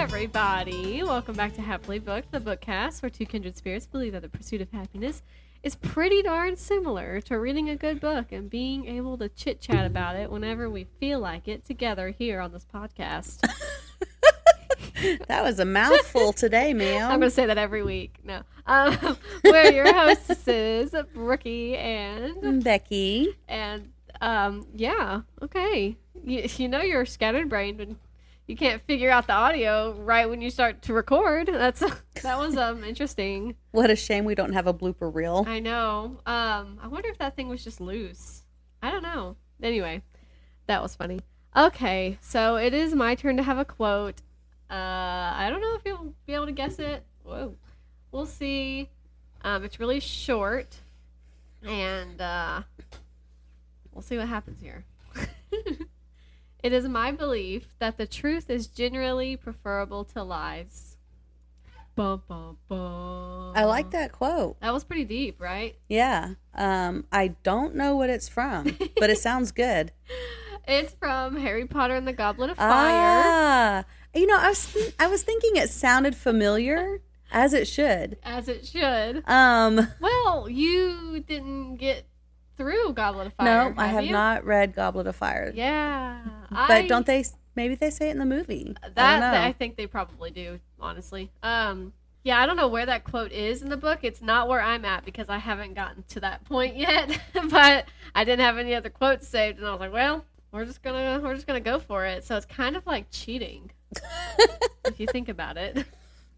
everybody. Welcome back to Happily Booked, the bookcast where two kindred spirits believe that the pursuit of happiness is pretty darn similar to reading a good book and being able to chit-chat about it whenever we feel like it together here on this podcast. That was a mouthful today, ma'am. I'm going to say that every week. No. We're your hostesses, Brookie and Becky. And, yeah, okay. You know you're scattered-brained when you can't figure out the audio right when you start to record. That was interesting. What a shame we don't have a blooper reel. I know. I wonder if that thing was just loose. I don't know. Anyway, that was funny. Okay, so it is my turn to have a quote. I don't know if you'll be able to guess it. Whoa. We'll see. It's really short, and we'll see what happens here. It is my belief that the truth is generally preferable to lies. Bum, bum, bum. I like that quote. That was pretty deep, right? Yeah. I don't know what it's from, but it sounds good. It's from Harry Potter and the Goblet of Fire. You know, I was thinking it sounded familiar, as it should. As it should. Well, you didn't get through Goblet of Fire. No, I have not read Goblet of Fire. Yeah. But don't they, maybe they say it in the movie. I think they probably do, honestly. Yeah, I don't know where that quote is in the book. It's not where I'm at because I haven't gotten to that point yet. But I didn't have any other quotes saved, and I was like, well, we're just gonna go for it. So it's kind of like cheating. If you think about it.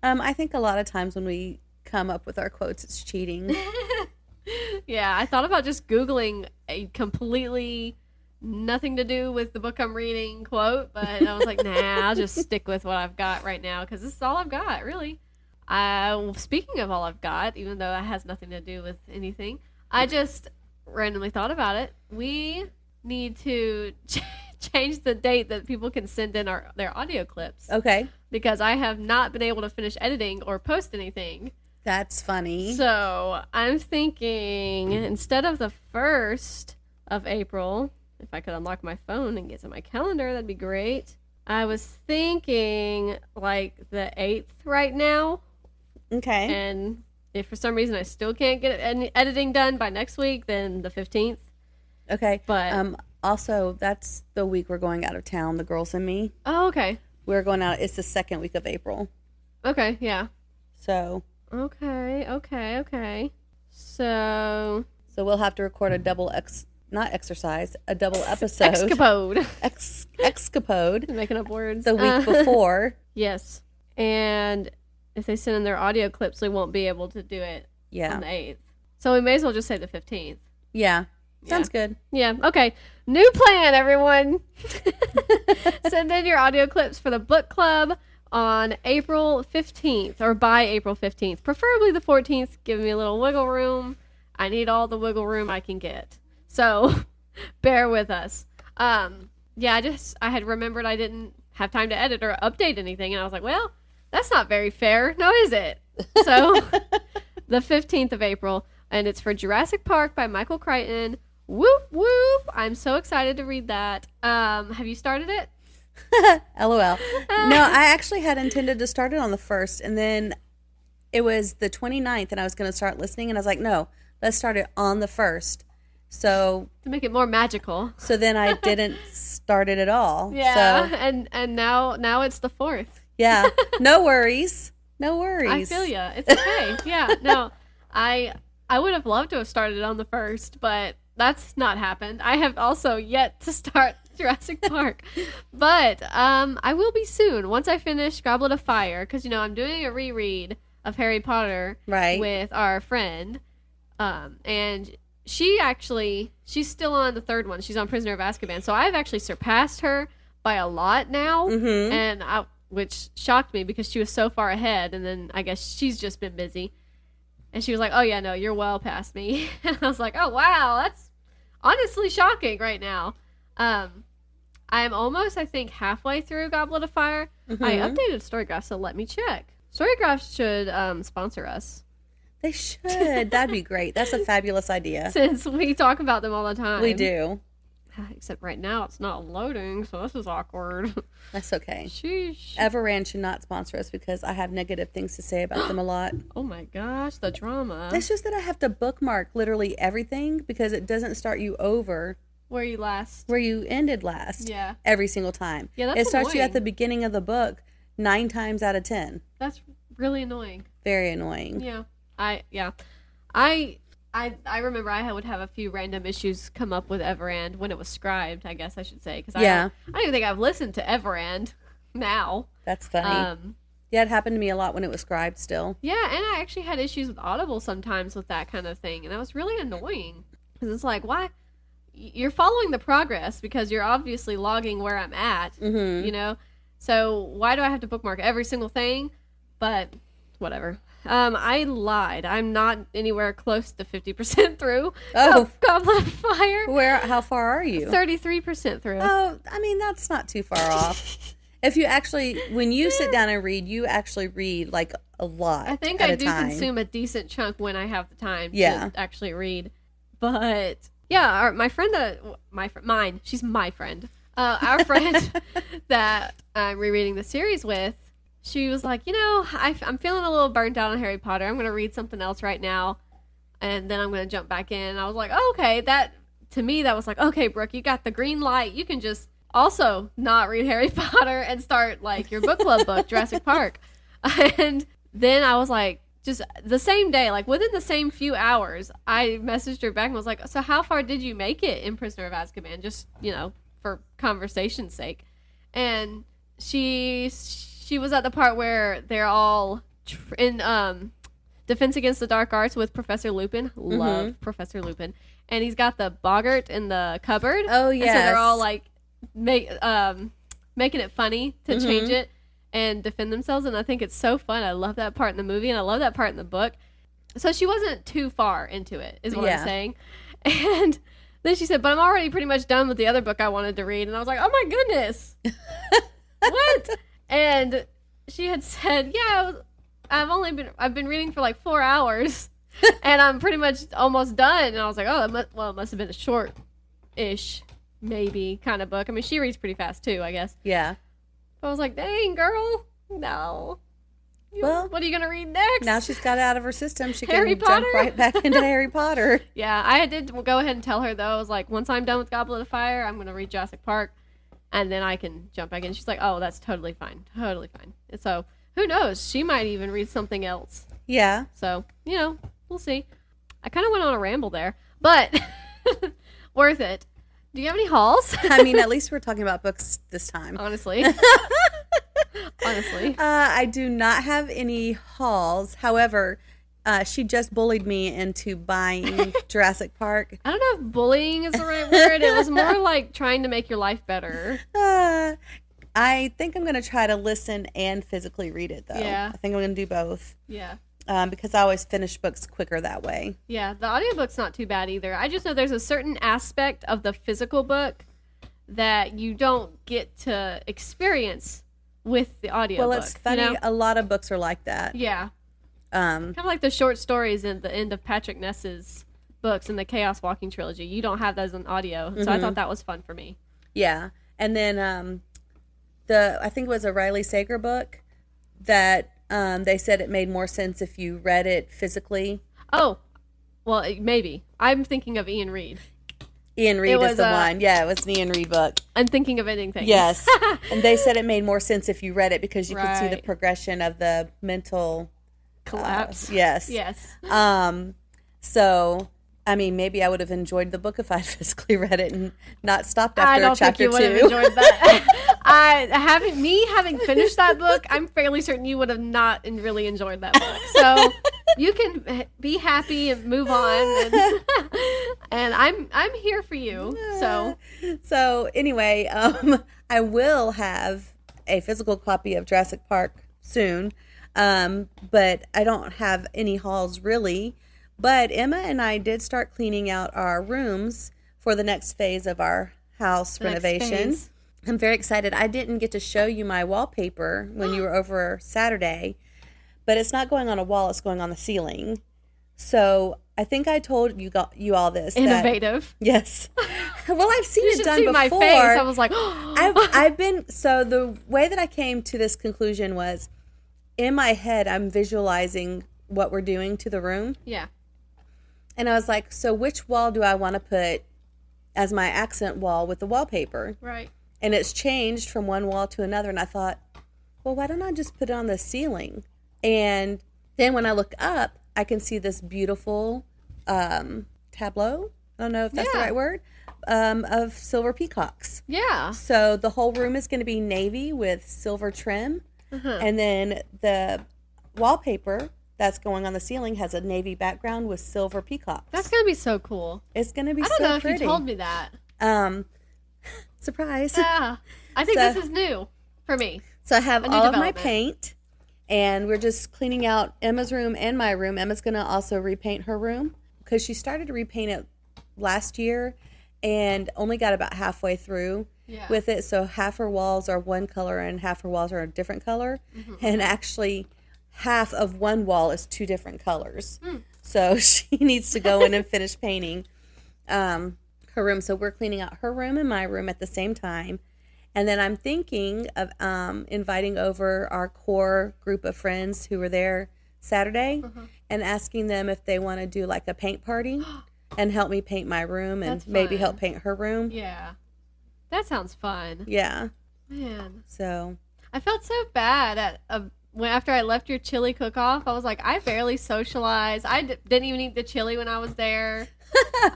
I think a lot of times when we come up with our quotes, it's cheating. Yeah, I thought about just Googling a completely nothing to do with the book I'm reading quote, but I was like, nah, I'll just stick with what I've got right now because this is all I've got, really. Speaking of all I've got, even though it has nothing to do with anything, I just randomly thought about it. We need to change the date that people can send in their audio clips. Okay. Because I have not been able to finish editing or post anything. That's funny. So I'm thinking instead of the 1st of April, if I could unlock my phone and get to my calendar, that'd be great. I was thinking like the 8th right now. Okay. And if for some reason I still can't get any editing done by next week, then the 15th. Okay. But also, that's the week we're going out of town, the girls and me. Oh, okay. We're going out. It's the 2nd week of April. Okay, yeah. So. Okay. So we'll have to record a double a double episode. Escapade. Making up words. The week before. Yes. And if they send in their audio clips, we won't be able to do it on the 8th. So we may as well just say the 15th. Yeah. Sounds good. Yeah. Okay. New plan, everyone. Send in your audio clips for the book club on April 15th or by April 15th. Preferably the 14th. Give me a little wiggle room. I need all the wiggle room I can get. So bear with us. Yeah, I had remembered I didn't have time to edit or update anything. And I was like, well, that's not very fair. No, is it? So the 15th of April. And it's for Jurassic Park by Michael Crichton. Whoop, whoop. I'm so excited to read that. Have you started it? LOL. No, I actually had intended to start it on the 1st. And then it was the 29th and I was going to start listening. And I was like, no, let's start it on the 1st. So to make it more magical. So then I didn't start it at all. Yeah. So, and now it's the 4th. Yeah. No worries. I feel ya. It's okay. Yeah. No, I would have loved to have started it on the 1st, but that's not happened. I have also yet to start Jurassic Park. But I will be soon once I finish Goblet of Fire because, I'm doing a reread of Harry Potter with our friend. And she's still on the 3rd one. She's on Prisoner of Azkaban. So I've actually surpassed her by a lot now. Mm-hmm. And which shocked me because she was so far ahead. And then I guess she's just been busy. And she was like, oh, yeah, no, you're well past me. And I was like, oh, wow, that's honestly shocking right now. I'm almost, I think, halfway through Goblet of Fire. Mm-hmm. I updated Storygraph, so let me check. Storygraph should sponsor us. They should. That'd be great. That's a fabulous idea. Since we talk about them all the time. We do. Except right now it's not loading, so this is awkward. That's okay. Sheesh. Everand should not sponsor us because I have negative things to say about them a lot. Oh my gosh, the drama. It's just that I have to bookmark literally everything because it doesn't start you over where you ended last. Yeah. Every single time. Yeah, that's it starts annoying. you at the beginning of the book 9 times out of 10. That's really annoying. Very annoying. Yeah. I remember I would have a few random issues come up with Everand when it was scribed, I guess I should say. Because I don't even think I've listened to Everand now. That's funny. Yeah, it happened to me a lot when it was scribed still. Yeah, and I actually had issues with Audible sometimes with that kind of thing. And that was really annoying. Because it's like, why? You're following the progress because you're obviously logging where I'm at, you know? So why do I have to bookmark every single thing? But whatever. I lied. I'm not anywhere close to 50% through. Goblet of Fire. How far are you? 33% through. Oh, I mean, that's not too far off. If you actually, when you sit down and read, you actually read like a lot. I think I do consume a decent chunk when I have the time to actually read. But yeah, my friend, she's my friend. Our friend that I'm rereading the series with, she was like, I'm feeling a little burnt out on Harry Potter. I'm going to read something else right now, and then I'm going to jump back in. And I was like, oh, okay. To me, that was like, okay, Brooke, you got the green light. You can just also not read Harry Potter and start, like, your book club book, Jurassic Park. And then I was like, just the same day, like, within the same few hours, I messaged her back and was like, so how far did you make it in Prisoner of Azkaban? Just, for conversation's sake. And she was at the part where they're all in Defense Against the Dark Arts with Professor Lupin. Love Professor Lupin. And he's got the boggart in the cupboard. Oh, yes. And so they're all like making it funny to change it and defend themselves. And I think it's so fun. I love that part in the movie and I love that part in the book. So she wasn't too far into it, is what I'm saying. And then she said, but I'm already pretty much done with the other book I wanted to read. And I was like, oh my goodness. What? And she had said, yeah, I've been reading for like 4 hours and I'm pretty much almost done. And I was like, oh, it must have been a short-ish, maybe kind of book. I mean, she reads pretty fast too, I guess. Yeah. But I was like, dang, girl, no. Well, what are you going to read next? Now she's got it out of her system. She Harry can Potter? jump right back into Harry Potter. Yeah, I did go ahead and tell her, though. I was like, once I'm done with Goblet of Fire, I'm going to read Jurassic Park, and then I can jump back in. She's like, oh, that's totally fine. Totally fine. And so, who knows? She might even read something else. Yeah. So, we'll see. I kind of went on a ramble there, but worth it. Do you have any hauls? I mean, at least we're talking about books this time. Honestly. I do not have any hauls. However, she just bullied me into buying Jurassic Park. I don't know if bullying is the right word. It was more like trying to make your life better. I think I'm going to try to listen and physically read it, though. Yeah. I think I'm going to do both. Yeah. Because I always finish books quicker that way. Yeah, the audiobook's not too bad either. I just know there's a certain aspect of the physical book that you don't get to experience with the audiobook. Well, it's funny. A lot of books are like that. Yeah. Kind of like the short stories in the end of Patrick Ness's books in the Chaos Walking trilogy. You don't have those in audio. So I thought that was fun for me. Yeah. And then I think it was a Riley Sager book that they said it made more sense if you read it physically. Oh, well, maybe. I'm thinking of Iain Reid. Iain Reid is the one. Yeah, it was an Iain Reid book. I'm thinking of ending things. Yes. And they said it made more sense if you read it because you could see the progression of the mental collapse. Yes. So, I mean, maybe I would have enjoyed the book if I'd physically read it and not stopped after chapter 2. I don't think you would have enjoyed that. Having finished that book, I'm fairly certain you would have not really enjoyed that book. So you can be happy and move on, and I'm here for you. So anyway, I will have a physical copy of Jurassic Park soon, but I don't have any hauls really. But Emma and I did start cleaning out our rooms for the next phase of our house renovation. I'm very excited. I didn't get to show you my wallpaper when you were over Saturday, but it's not going on a wall, it's going on the ceiling. So I think I told you all this. Innovative. Yes. Well, I've seen You it should done see before. my face. I was like, So the way that I came to this conclusion was, in my head, I'm visualizing what we're doing to the room. Yeah. And I was like, so which wall do I want to put as my accent wall with the wallpaper? Right. And it's changed from one wall to another. And I thought, well, why don't I just put it on the ceiling? And then when I look up, I can see this beautiful tableau. I don't know if that's the right word. Of silver peacocks. Yeah. So the whole room is going to be navy with silver trim. And then the wallpaper that's going on the ceiling has a navy background with silver peacocks. That's going to be so cool. It's going to be so pretty. I don't know pretty. if you told me that. Surprise. Yeah. I think this is new for me. So I have all of my paint, and we're just cleaning out Emma's room and my room. Emma's going to also repaint her room because she started to repaint it last year and only got about halfway through with it. So half her walls are one color and half her walls are a different color. And actually half of one wall is two different colors. So she needs to go in and finish painting her room. So we're cleaning out her room and my room at the same time. And then I'm thinking of inviting over our core group of friends who were there Saturday and asking them if they want to do like a paint party and help me paint my room and maybe help paint her room. Yeah. That sounds fun. Yeah. Man. So I felt so bad after I left your chili cook-off. I was like, I barely socialized. I didn't even eat the chili when I was there.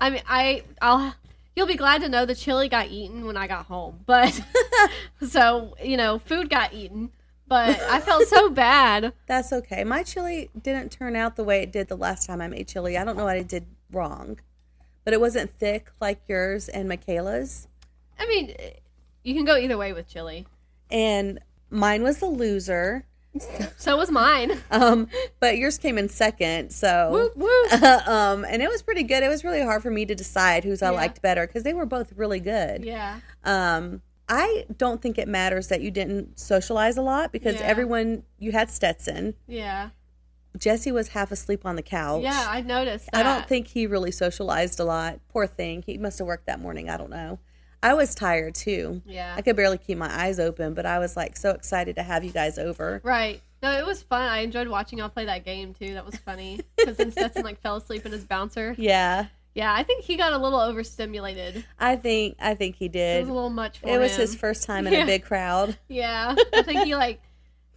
I mean, you'll be glad to know the chili got eaten when I got home. But so, food got eaten. But I felt so bad. That's okay. My chili didn't turn out the way it did the last time I made chili. I don't know what I did wrong. But it wasn't thick like yours and Michaela's. I mean, you can go either way with chili. And mine was the loser. So was mine. But yours came in second, so woo, woo. And it was pretty good. It was really hard for me to decide whose I liked better because they were both really good. Yeah. I don't think it matters that you didn't socialize a lot because you had Stetson. Yeah. Jesse was half asleep on the couch. Yeah, I noticed that. I don't think he really socialized a lot. Poor thing. He must have worked that morning. I don't know. I was tired too. Yeah. I could barely keep my eyes open, but I was like so excited to have you guys over. Right. No, it was fun. I enjoyed watching y'all play that game too. That was funny. Because then Stetson fell asleep in his bouncer. Yeah. Yeah, I think he got a little overstimulated. I think he did. It was a little much for him. It was his first time in a big crowd. Yeah. I think he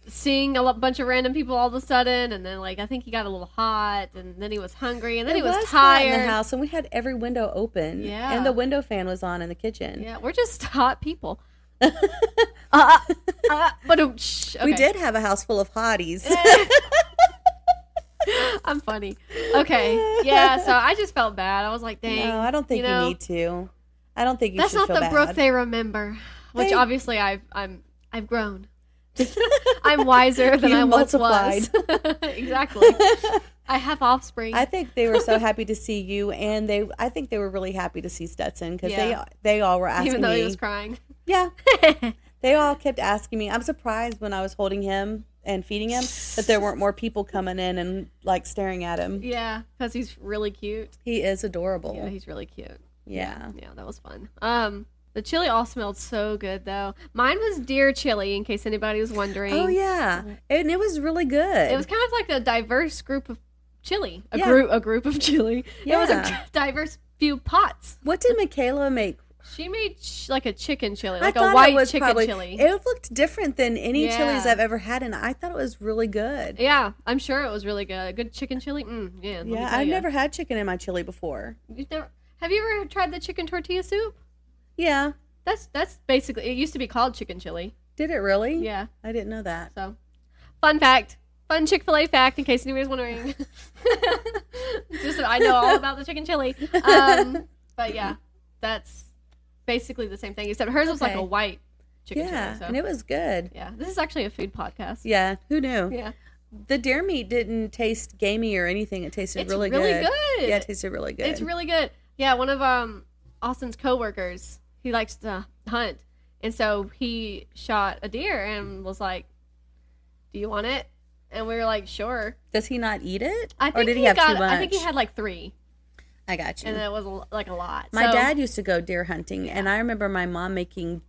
seeing a bunch of random people all of a sudden, and then I think he got a little hot, and then he was hungry, and then he was tired. Hot in the house, and we had every window open. Yeah. And the window fan was on in the kitchen. Yeah, we're just hot people. But okay. We did have a house full of hotties. I'm funny. Okay. Yeah, so I just felt bad. I was like, dang. No, I don't think you need to. I don't think you should feel bad. That's not the Brooke they remember. Which obviously I've grown. I'm wiser than I once was. Exactly. I have offspring. I think they were so happy to see you, and I think they were really happy to see Stetson because they all were asking me. Even though he was crying. Yeah. They all kept asking me. I'm surprised when I was holding him and feeding him that there weren't more people coming in and staring at him. Yeah, because he's really cute. He is adorable. Yeah, he's really cute. Yeah. Yeah, that was fun. The chili all smelled so good, though. Mine was deer chili, in case anybody was wondering. Oh, yeah. And it was really good. It was kind of like a diverse group of chili. A group of chili. Yeah. It was a diverse few pots. What did Michaela make? She made a chicken chili, a white chicken chili. It looked different than any chilies I've ever had, and I thought it was really good. Yeah, I'm sure it was really good. A good chicken chili? Yeah. Yeah, I've never had chicken in my chili before. Have you ever tried the chicken tortilla soup? Yeah. That's basically, it used to be called chicken chili. Did it really? Yeah. I didn't know that. So, fun fact. Fun Chick-fil-A fact, in case anybody's wondering. Just I know all about the chicken chili. But yeah, that's basically the same thing, except hers was like a white chicken chili. So. And it was good. Yeah, this is actually a food podcast. Yeah, who knew? Yeah. The deer meat didn't taste gamey or anything. It tasted really good. It's really good. Yeah, it tasted really good. It's really good. Yeah, one of Austin's coworkers, he likes to hunt, and so he shot a deer and was like, "Do you want it?" And we were like, "Sure." Does he not eat it? I think or did he have too much? I think he had 3. I got you. And it was like a lot. My dad used to go deer hunting, and I remember my mom making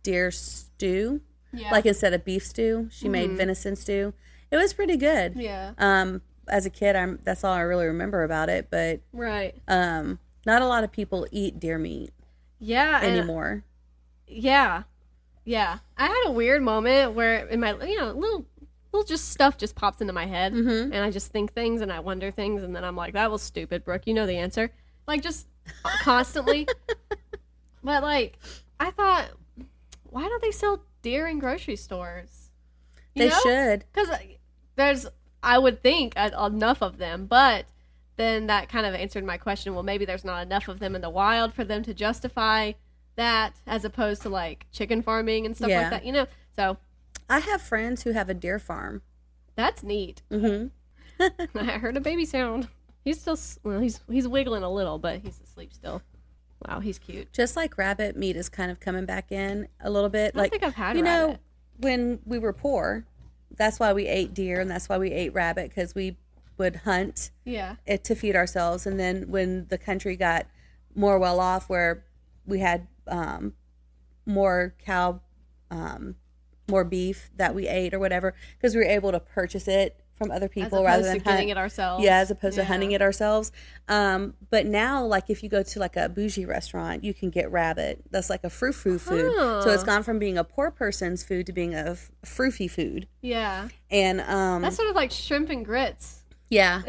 deer stew. Yeah. Like instead of beef stew, she made venison stew. It was pretty good. Yeah. As a kid, that's all I really remember about it. But right. Not a lot of people eat deer meat. Yeah. Anymore. Yeah. Yeah. I had a weird moment where in my little just stuff just pops into my head, and I just think things and I wonder things, and then I'm like, that was stupid, Brooke. You know the answer. Like just constantly. But like, I thought, why don't they sell deer in grocery stores? They should. Because I would think, enough of them, but then that kind of answered my question. Well, maybe there's not enough of them in the wild for them to justify that, as opposed to like chicken farming and stuff like that, So I have friends who have a deer farm. That's neat. I heard a baby sound. He's still, he's wiggling a little, but he's asleep still. Wow, he's cute. Just like rabbit meat is kind of coming back in a little bit. I don't think I've had rabbit. When we were poor, that's why we ate deer and that's why we ate rabbit, because we would hunt it to feed ourselves. And then when the country got more well off, where we had more cow, more beef that we ate or whatever, because we were able to purchase it from other people rather than getting it ourselves. Yeah, as opposed to hunting it ourselves. But now, like if you go to like a bougie restaurant, you can get rabbit. That's like a frou-frou food. So it's gone from being a poor person's food to being a froofy food. Yeah. And that's sort of like shrimp and grits. Yeah.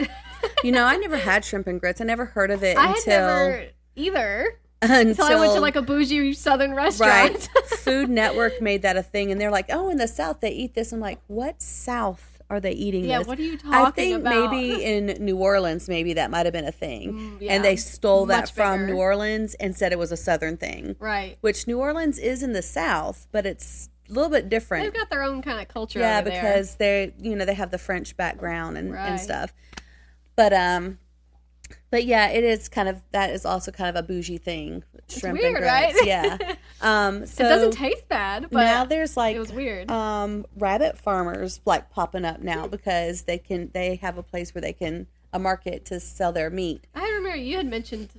I never had shrimp and grits. I never heard of it I had never either. Until I went to like a bougie southern restaurant. Right. Food Network made that a thing, and they're like, "Oh, in the South they eat this." I'm like, "What South are they eating this?" Yeah, what are you talking about? I think maybe in New Orleans, maybe that might have been a thing, and they stole that from New Orleans and said it was a Southern thing. Right. Which New Orleans is in the South, but it's a little bit different. They've got their own kind of culture. Yeah, over because they have the French background and stuff. But yeah, it is that is also kind of a bougie thing. Shrimp weird, and grits. right? Yeah. So it doesn't taste bad, but now there's like it was weird. Rabbit farmers like popping up now because they have a place where a market to sell their meat. I remember you had mentioned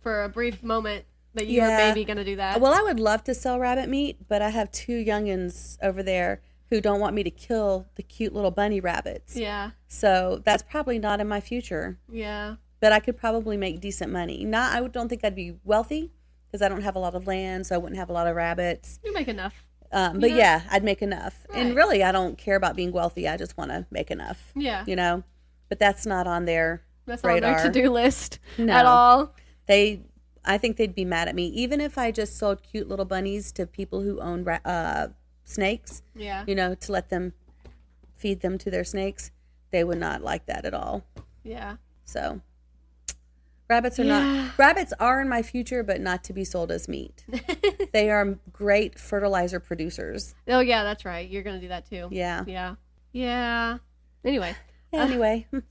for a brief moment that you were maybe going to do that. Well, I would love to sell rabbit meat, but I have 2 youngins over there who don't want me to kill the cute little bunny rabbits. Yeah. So that's probably not in my future. Yeah. But I could probably make decent money. I don't think I'd be wealthy because I don't have a lot of land, so I wouldn't have a lot of rabbits. You make enough. But yeah, I'd make enough. Right. And really, I don't care about being wealthy. I just want to make enough. Yeah. But that's not on their That's radar. not on their to-do list No. at all. I think they'd be mad at me. Even if I just sold cute little bunnies to people who own snakes, Yeah. To let them feed them to their snakes, they would not like that at all. Yeah. So... Rabbits are in my future, but not to be sold as meat. They are great fertilizer producers. Oh, yeah, that's right. You're going to do that too. Yeah. Yeah. Yeah. Anyway.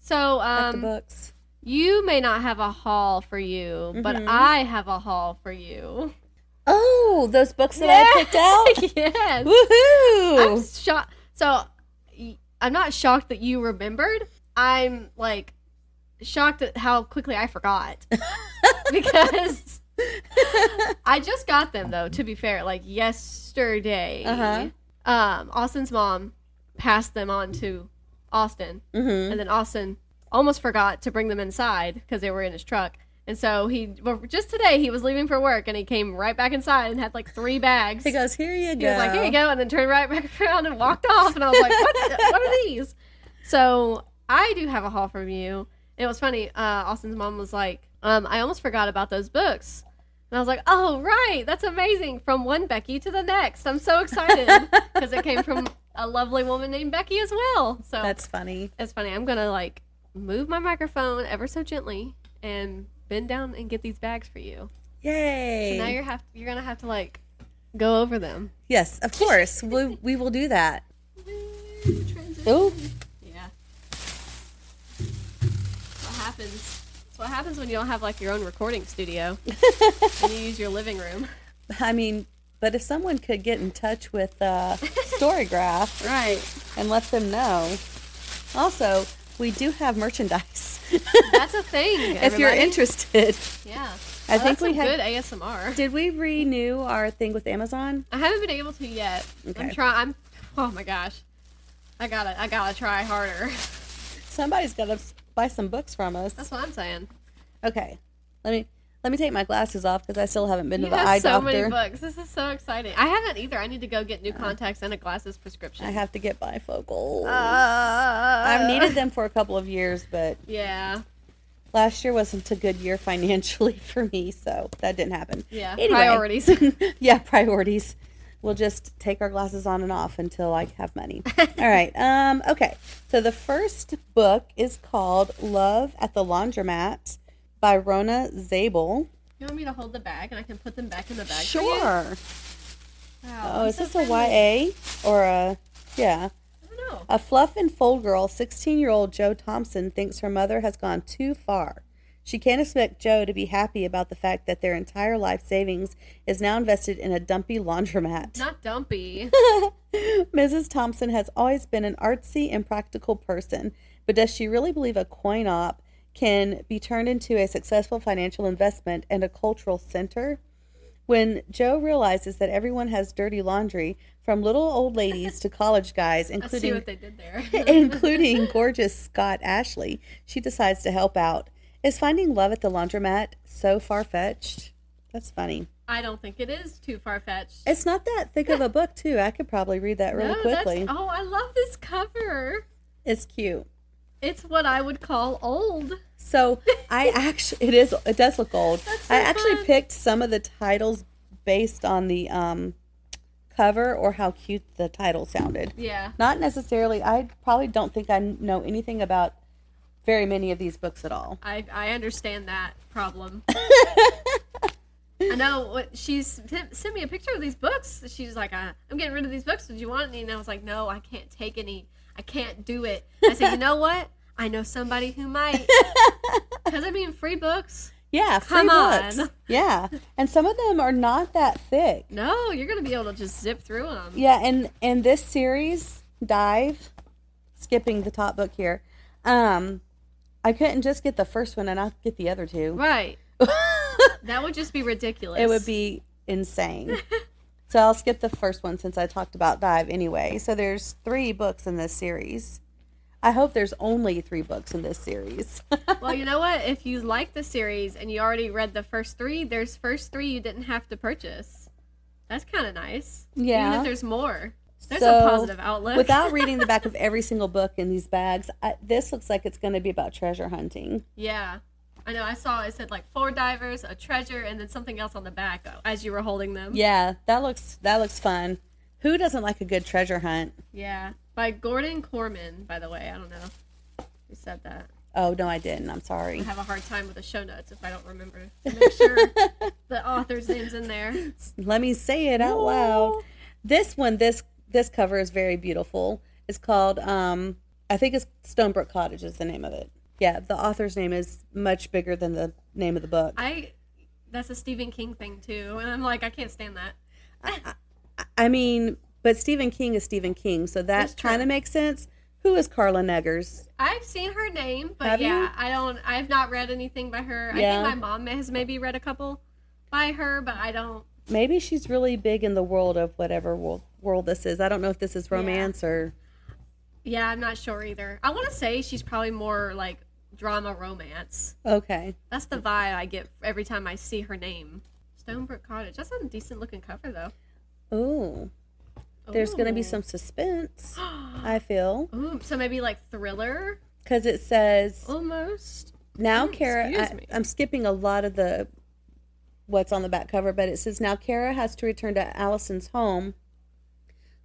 So, back to books. You may not have a haul for you, but I have a haul for you. Oh, those books that I picked out? Yes. Woohoo! I'm shocked. So, I'm not shocked that you remembered. I'm like... shocked at how quickly I forgot because I just got them though, to be fair, like yesterday. Austin's mom passed them on to Austin, and then Austin almost forgot to bring them inside because they were in his truck, and so just today he was leaving for work and he came right back inside and had like 3 bags. He goes, "Here you go." He was like, "Here you go," and then turned right back around and walked off, and I was like, what are these? So I do have a haul from you. It was funny. Austin's mom was like, I almost forgot about those books. And I was like, oh, right. That's amazing. From one Becky to the next. I'm so excited because it came from a lovely woman named Becky as well. So that's funny. It's funny. I'm going to move my microphone ever so gently and bend down and get these bags for you. Yay. So now you're going to have to go over them. Yes, of course. we will do that. Oh. That's what happens when you don't have your own recording studio and you use your living room. I mean, but if someone could get in touch with Storygraph, right, and let them know. Also, we do have merchandise. That's a thing, if you're everybody. interested. Yeah. I think that's we some had good ASMR. Did we renew our thing with Amazon? I haven't been able to yet. Okay. Oh my gosh. I gotta try harder. Somebody's got to buy some books from us. That's what I'm saying. Okay. Let me take my glasses off because I still haven't been to You the have eye so doctor. many books. This is so exciting. I haven't either. I need to go get new contacts and a glasses prescription. I have to get bifocals. Uh, I've needed them for a couple of years, but Yeah. last year wasn't a good year financially for me, so that didn't happen. Yeah. Anyway. Priorities. Yeah, priorities. We'll just take our glasses on and off until I have money. All right. Okay. So the first book is called Love at the Laundromat by Rona Zable. You want me to hold the bag and I can put them back in the bag? Sure. For you? Wow, Oh, I'm is so this a friendly. YA or a, yeah. I don't know. A fluff and fold girl, 16-year-old Jo Thompson thinks her mother has gone too far. She can't expect Jo to be happy about the fact that their entire life savings is now invested in a dumpy laundromat. Not dumpy. Mrs. Thompson has always been an artsy and practical person, but does she really believe a coin op can be turned into a successful financial investment and a cultural center? When Jo realizes that everyone has dirty laundry, from little old ladies to college guys, I see including what they did there. including gorgeous Scott Ashley, she decides to help out. Is finding love at the laundromat so far-fetched? That's funny. I don't think it is too far-fetched. It's not that thick of a book, too. I could probably read that really quickly. Oh, I love this cover. It's cute. It's what I would call old. So it does look old. That's so I actually fun. picked some of the titles based on the cover or how cute the title sounded. Yeah. Not necessarily, I probably don't think I know anything about very many of these books at all. I understand that problem. I know what she's sent me a picture of these books. She's like, I'm getting rid of these books. Did you want any? And I was like, no, I can't take any. I can't do it. I said, you know what? I know somebody who might. Because I mean, free books. Yeah, free Come books. on. Yeah, and some of them are not that thick. No, you're gonna be able to just zip through them. Yeah, and this series, Dive, skipping the top book here, I couldn't just get the first one and not get the other two. Right. That would just be ridiculous. It would be insane. So I'll skip the first one since I talked about Dive anyway. So there's 3 books in this series. I hope there's only 3 books in this series. Well, you know what? If you like the series and you already read the first 3, there's first 3 you didn't have to purchase. That's kind of nice. Yeah. Even if there's more. There's So, a positive outlook. Without reading the back of every single book in these bags, this looks like it's going to be about treasure hunting. Yeah. I know. I saw it said like 4 divers, a treasure, and then something else on the back as you were holding them. Yeah, that looks fun. Who doesn't like a good treasure hunt? Yeah. By Gordon Korman, by the way. I don't know who said that. Oh, no, I didn't. I'm sorry. I have a hard time with the show notes if I don't remember to make sure the author's name's in there. Let me say it out loud. This one, this cover is very beautiful. It's called, I think it's Stonebrook Cottage is the name of it. Yeah, the author's name is much bigger than the name of the book. That's a Stephen King thing too, and I'm like, I can't stand that. I mean, but Stephen King is Stephen King, so that kind of makes sense. Who is Carla Neggers? I've seen her name, but Have yeah, you? I've not read anything by her. Yeah. I think my mom has maybe read a couple by her, but I don't. Maybe she's really big in the world of whatever world this is. I don't know if this is romance or... Yeah, I'm not sure either. I want to say she's probably more like drama romance. Okay. That's the vibe I get every time I see her name. Stonebrook Cottage. That's a decent looking cover though. Ooh. There's going to be some suspense, I feel. Ooh, so maybe like thriller? Because it says... Almost. Now, Kara, excuse me. I'm skipping a lot of the what's on the back cover, but it says, now Kara has to return to Allison's home,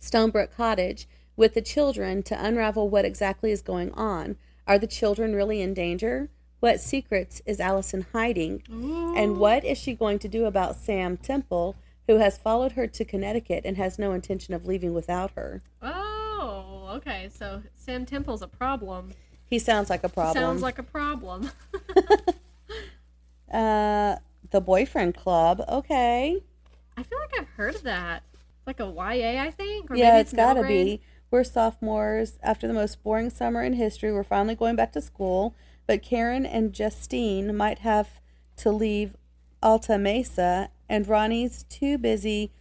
Stonebrook Cottage, with the children to unravel what exactly is going on. Are the children really in danger? What secrets is Allison hiding? Ooh. And what is she going to do about Sam Temple, who has followed her to Connecticut and has no intention of leaving without her? Oh, okay. So Sam Temple's a problem. He sounds like a problem. Sounds like a problem. The Boyfriend Club. Okay. I feel like I've heard of that. It's like a YA, I think. Or Yeah, maybe it's gotta middle grade. be. We're sophomores. After the most boring summer in history, we're finally going back to school. but Karen and Justine might have to leave Alta Mesa, and Ronnie's too busy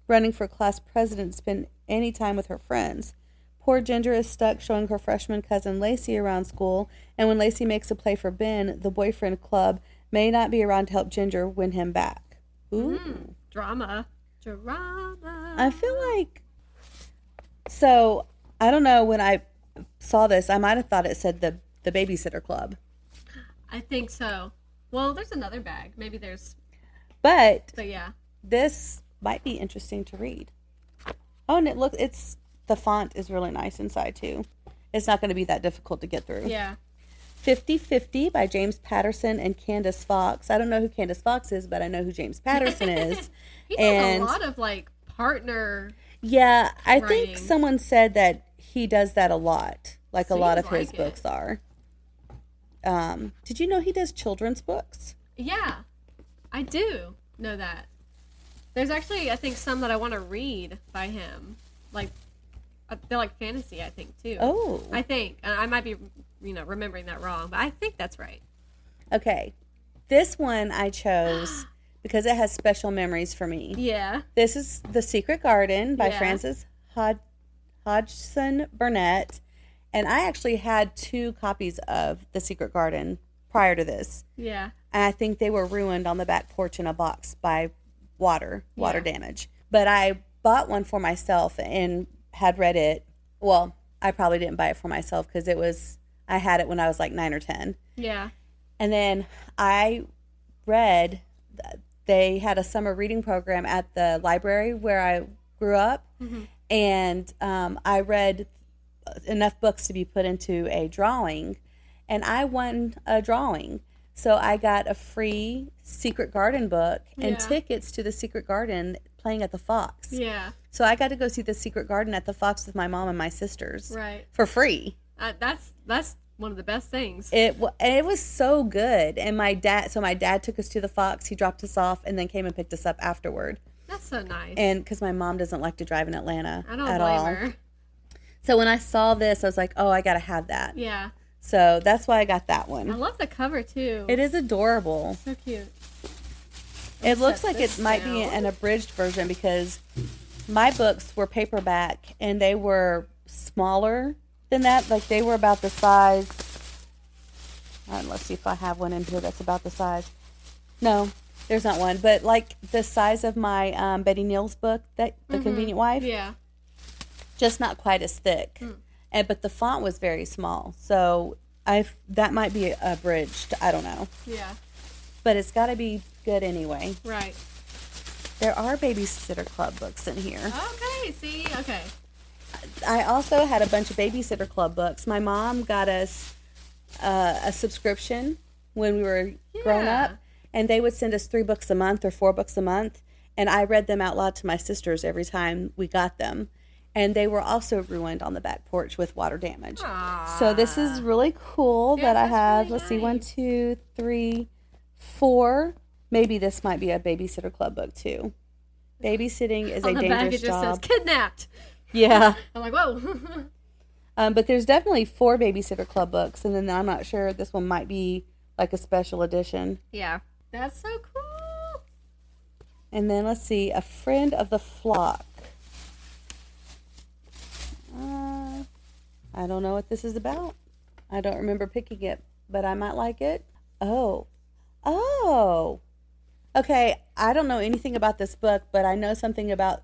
running for class president to spend any time with her friends. Poor Ginger is stuck showing her freshman cousin Lacey around school, and when Lacey makes a play for Ben, the boyfriend club may not be around to help Ginger win him back. Ooh. Drama. I feel like... So, I don't know, when I saw this, I might have thought it said the Babysitter Club. I think so. Well, there's another bag. Maybe there's... But yeah. This might be interesting to read. Oh, and the font is really nice inside, too. It's not going to be that difficult to get through. Yeah. 50/50 by James Patterson and Candice Fox. I don't know who Candice Fox is, but I know who James Patterson is. He does a lot of, partner... Yeah, I writing. think someone said that he does that a lot. Like Seems a lot of his like books are. Did you know he does children's books? Yeah, I do know that. There's actually, I think, some that I want to read by him. They're like fantasy, I think, too. Oh. I think. I might be, remembering that wrong, but I think that's right. Okay. This one I chose because it has special memories for me. Yeah. This is The Secret Garden by Yeah. Frances Hodgson Burnett. And I actually had 2 copies of The Secret Garden prior to this. Yeah. And I think they were ruined on the back porch in a box by water damage. But I bought one for myself and had read it. Well, I probably didn't buy it for myself because I had it when I was like 9 or 10. Yeah. And then I read, they had a summer reading program at the library where I grew up. Mm-hmm. And I read enough books to be put into a drawing. And I won a drawing. So I got a free Secret Garden book and tickets to the Secret Garden playing at the Fox. Yeah. So I got to go see the Secret Garden at the Fox with my mom and my sisters. Right. For free. That's one of the best things. It was so good. And my dad took us to the Fox. He dropped us off and then came and picked us up afterward. That's so nice. And because my mom doesn't like to drive in Atlanta I don't at blame all. her. So when I saw this, I was like, oh, I got to have that. Yeah. So that's why I got that I one. love the cover, too. It is adorable. So cute. It looks like this it might be down. an abridged version because my books were paperback and they were smaller than that. Like they were about the size. Let's see if I have one in here that's about the size. No, there's not one. But like the size of my Betty Neal's book, The Convenient Wife. Yeah. Just not quite as thick. But the font was very small. So that might be abridged. I don't know. Yeah. But it's got to be good anyway. Right. There are Babysitter Club books in here. Okay. See? Okay. I also had a bunch of Babysitter Club books. My mom got us a subscription when we were grown up. And they would send us 3 books a month or 4 books a month. And I read them out loud to my sisters every time we got them. And they were also ruined on the back porch with water damage. Aww. So this is really cool that I have. Let's see, 1, 2, 3, 4. Maybe this might be a Babysitter Club book too. Babysitting is a dangerous job. On the back it just job. says kidnapped. Yeah. I'm like, whoa. But there's definitely 4 Babysitter Club books. And then I'm not sure. This one might be like a special edition. Yeah. That's so cool. And then let's see. A Friend of the Flock. I don't know what this is about. I don't remember picking it, but I might like it. Oh. Okay, I don't know anything about this book, but I know something about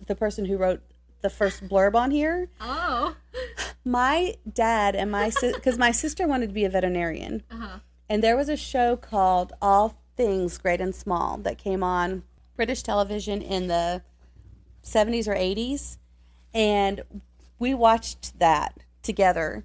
the person who wrote the first blurb on here. Oh. My dad and because my sister wanted to be a veterinarian. Uh-huh. And there was a show called All Things Great and Small that came on British television in the 70s or 80s. And we watched that together.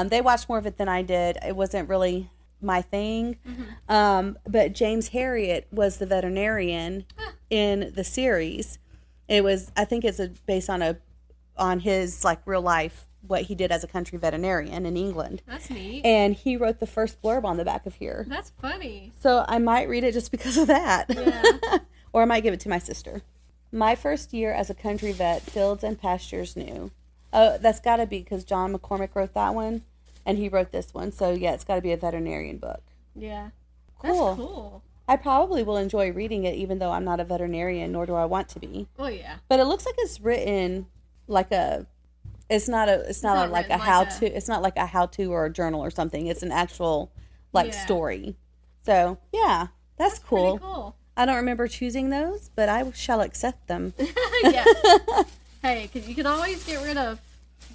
They watched more of it than I did. It wasn't really my thing. Mm-hmm. But James Herriot was the veterinarian in the series. It was, I think it's based on his like real life, what he did as a country veterinarian in England. That's neat. And he wrote the first blurb on the back of here. That's funny. So I might read it just because of that. Yeah. Or I might give it to my sister. My first year as a country vet, Fields and Pastures New. Oh, that's got to be because John McCormack wrote that one. And he wrote this one. So, yeah, it's got to be a veterinarian book. Yeah. Cool. That's cool. I probably will enjoy reading it, even though I'm not a veterinarian, nor do I want to be. Oh, yeah. But it looks like it's written like a... It's not like a how-to. It's not like a how-to or a journal or something. It's an actual, story. So, yeah. That's cool. Pretty cool. I don't remember choosing those, but I shall accept them. Yeah. Hey, because you can always get rid of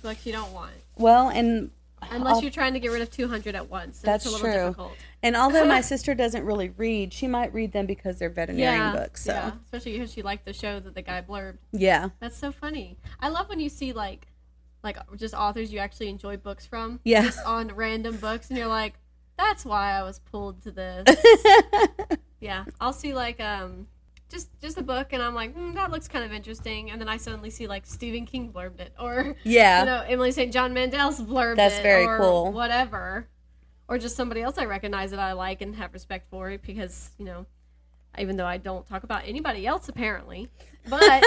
books you don't want. Well, and... Unless you're trying to get rid of 200 at once. That's it's a little difficult. And although my sister doesn't really read, she might read them because they're veterinarian books. So. Yeah, especially because she liked the show that the guy blurbed. Yeah. That's so funny. I love when you see, like just authors you actually enjoy books from. Yeah. Just on random books, and you're like, that's why I was pulled to this. Yeah. I'll see, just a book, and I'm like, that looks kind of interesting, and then I suddenly see Stephen King blurbed it, or Emily St. John Mandel's blurbed That's it, very or cool. whatever, or just somebody else I recognize that I like and have respect for it because even though I don't talk about anybody else apparently, but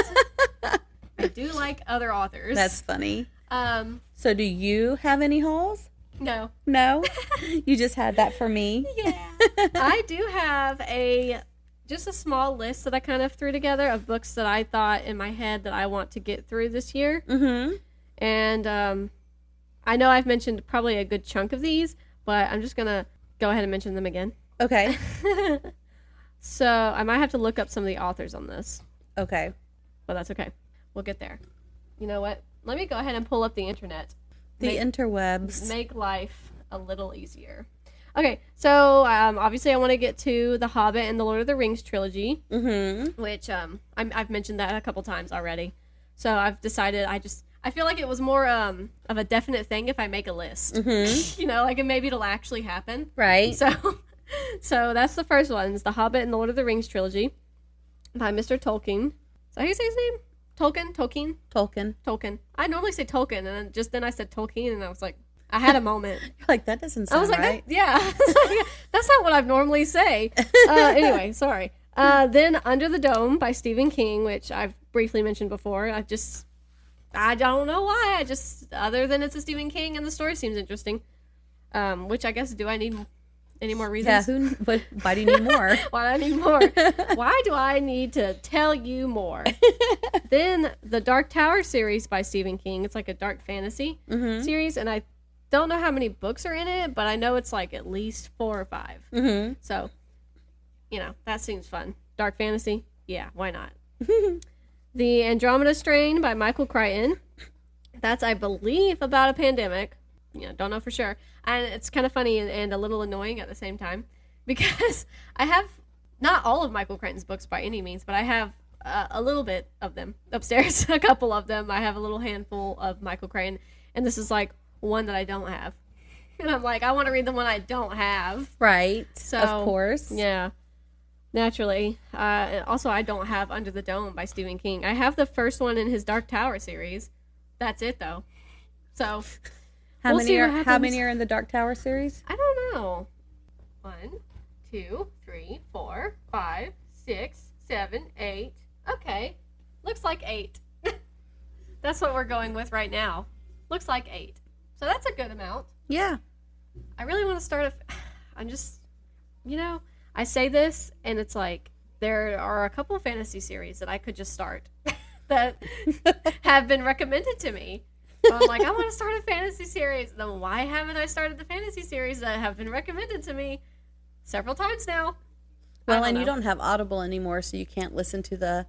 I do like other authors. That's funny. So do you have any hauls? No. You just had that for me. Yeah. I do have just a small list that I kind of threw together of books that I thought in my head that I want to get through this year. Mm-hmm. And I know I've mentioned probably a good chunk of these, but I'm just going to go ahead and mention them again. Okay. So I might have to look up some of the authors on this. Okay. But that's okay. We'll get there. You know what? Let me go ahead and pull up the internet. The interwebs. Make life a little easier. Okay, so obviously I want to get to The Hobbit and the Lord of the Rings trilogy, which I've mentioned that a couple times already. So I've decided I feel like it was more of a definite thing if I make a list. Mm-hmm. And maybe it'll actually happen. Right. So that's the first one. It's The Hobbit and the Lord of the Rings trilogy by Mr. Tolkien. Is that how you say his name? Tolkien. I normally say Tolkien, and then I said Tolkien, and I was like, I had a moment. You're like, that doesn't sound right. That's not what I normally say. Anyway, sorry. Then Under the Dome by Stephen King, which I've briefly mentioned before. I don't know why. Other than it's a Stephen King and the story seems interesting. Which I guess, do I need any more reasons? Yeah, why do you need more? Why do I need more? Why do I need to tell you more? Then the Dark Tower series by Stephen King. It's like a dark fantasy series, and I don't know how many books are in it, but I know it's at least 4 or 5. Mm-hmm. So, that seems fun. Dark fantasy? Yeah, why not? The Andromeda Strain by Michael Crichton. That's, I believe, about a pandemic. Don't know for sure. And it's kind of funny and a little annoying at the same time because I have not all of Michael Crichton's books by any means, but I have a little bit of them upstairs, a couple of them. I have a little handful of Michael Crichton, and this is one that I don't have. And I'm like, I want to read the one I don't have. Right. So, of course. Yeah. Naturally. Also, I don't have Under the Dome by Stephen King. I have the first one in his Dark Tower series. That's it, though. So... How many are in the Dark Tower series? I don't know. 1, 2, 3, 4, 5, 6, 7, 8. Okay. Looks like 8. That's what we're going with right now. Looks like 8. So that's a good amount. Yeah. I really want to start I'm just, I say this and it's like there are a couple of fantasy series that I could just start that have been recommended to me. So I'm like, I want to start a fantasy series. Then why haven't I started the fantasy series that have been recommended to me several times now? Well, and you don't have Audible anymore, so you can't listen to the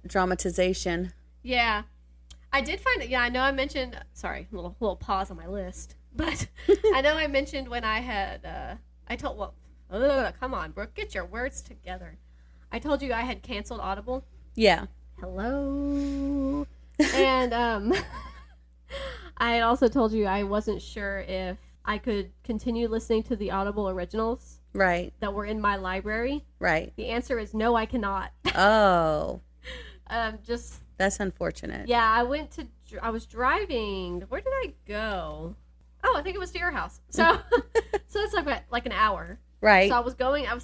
dramatization. Yeah. I did find it. Yeah, I know I mentioned... Sorry, little pause on my list. But I know I mentioned when I had... come on, Brooke, get your words together. I told you I had canceled Audible. Yeah. Hello. And... I had also told you I wasn't sure if I could continue listening to the Audible originals. Right. That were in my library. Right. The answer is no, I cannot. Oh. That's unfortunate. Yeah, I was driving. Where did I go? Oh, I think it was to your house. So it's like an hour. Right. So I was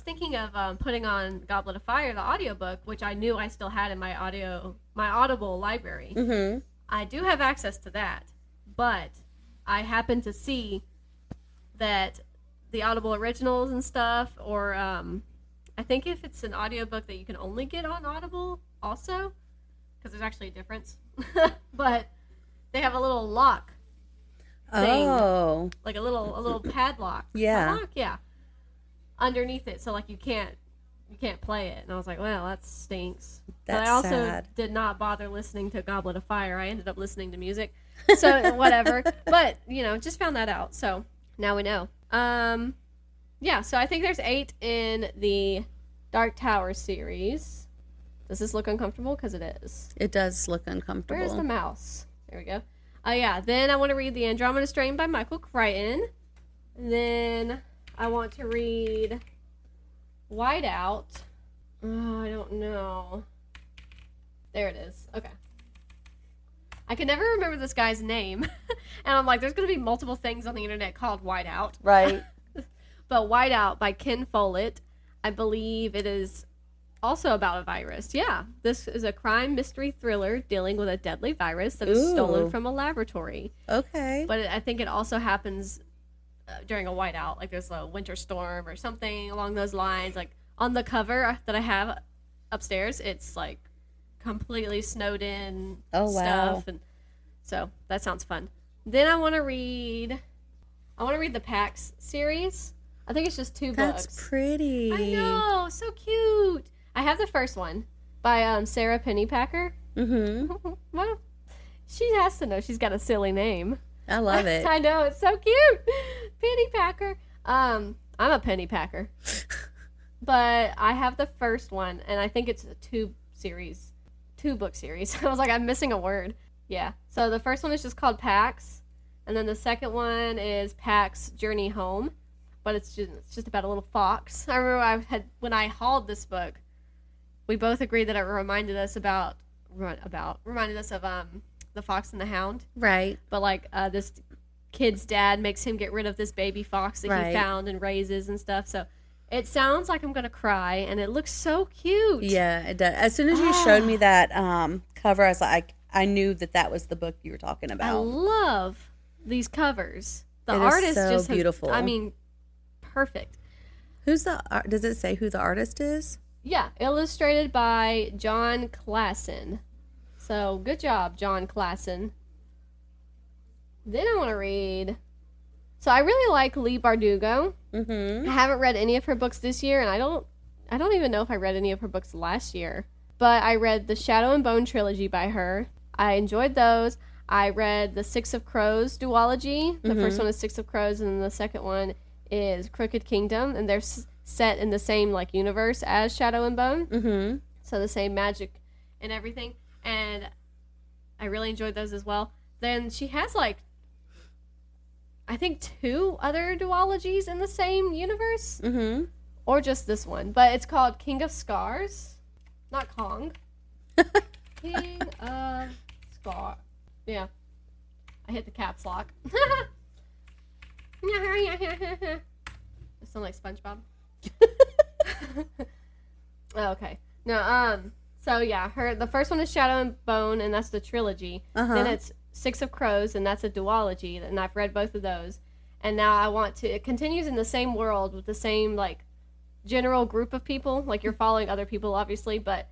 thinking of putting on Goblet of Fire, the audiobook, which I knew I still had in my Audible library. Mm-hmm. I do have access to that. But I happened to see that the Audible originals and stuff, or I think if it's an audiobook that you can only get on Audible also, because there's actually a difference. But they have a little lock thing. Oh. Like a little padlock. Yeah. Padlock? Yeah. Underneath it, so like you can't play it. And I was like, well, that stinks. That's but I also sad. did not bother listening to Goblet of Fire. I ended up listening to music. So whatever. But, just found that out. So now we know. Yeah, so I think there's 8 in the Dark Tower series. Does this look uncomfortable? Because it is. It does look uncomfortable. Where's the mouse? There we go. Yeah, then I want to read the Andromeda Strain by Michael Crichton. Then I want to read Whiteout. Oh, I don't know. There it is. Okay. I can never remember this guy's name. And I'm like, there's going to be multiple things on the internet called Whiteout. Right. But Whiteout by Ken Follett. I believe it is also about a virus. Yeah. This is a crime mystery thriller dealing with a deadly virus that is stolen from a laboratory. Okay. But I think it also happens during a whiteout. Like there's a winter storm or something along those lines. Like on the cover that I have upstairs, it's like completely snowed in stuff. And so that sounds fun. Then I want to read the Pax series. I think it's just 2 books. That's pretty. I know, so cute. I have the first one by Sara Pennypacker. Mm-hmm. Well, she has to know she's got a silly name. I love it. I know, it's so cute. Pennypacker. I'm a Pennypacker. But I have the first one, and I think it's a 2-book series. I was like, I'm missing a word. Yeah. So the first one is just called Pax, and then the second one is Pax Journey Home. But it's just about a little fox. I remember when I hauled this book, we both agreed that it reminded us of The Fox and the Hound. Right. But like this kid's dad makes him get rid of this baby fox that he found and raises and stuff. So it sounds like I'm gonna cry, and it looks so cute. Yeah, it does. As soon as you showed me that cover, I was like, I knew that was the book you were talking about. I love these covers. The It artist is so just beautiful. Perfect. Who's does it say who the artist is? Yeah, illustrated by John Klassen. So, good job, John Klassen. Then I want to read... So, I really like Leigh Bardugo. Mm-hmm. I haven't read any of her books this year, and I don't even know if I read any of her books last year. But I read the Shadow and Bone trilogy by her. I enjoyed those. I read the Six of Crows duology. The first one is Six of Crows, and then the second one is Crooked Kingdom, and they're set in the same universe as Shadow and Bone. Mm-hmm. So the same magic and everything, and I really enjoyed those as well. Then she has I think 2 other duologies in the same universe, or just this one, but it's called King of Scars, not Kong. King of Scars. Yeah, I hit the caps lock. I sound like SpongeBob. Okay. No, so yeah, the first one is Shadow and Bone, and that's the trilogy. Then it's Six of Crows, and that's a duology, and I've read both of those. And now it continues in the same world with the same, general group of people. You're following other people, obviously, but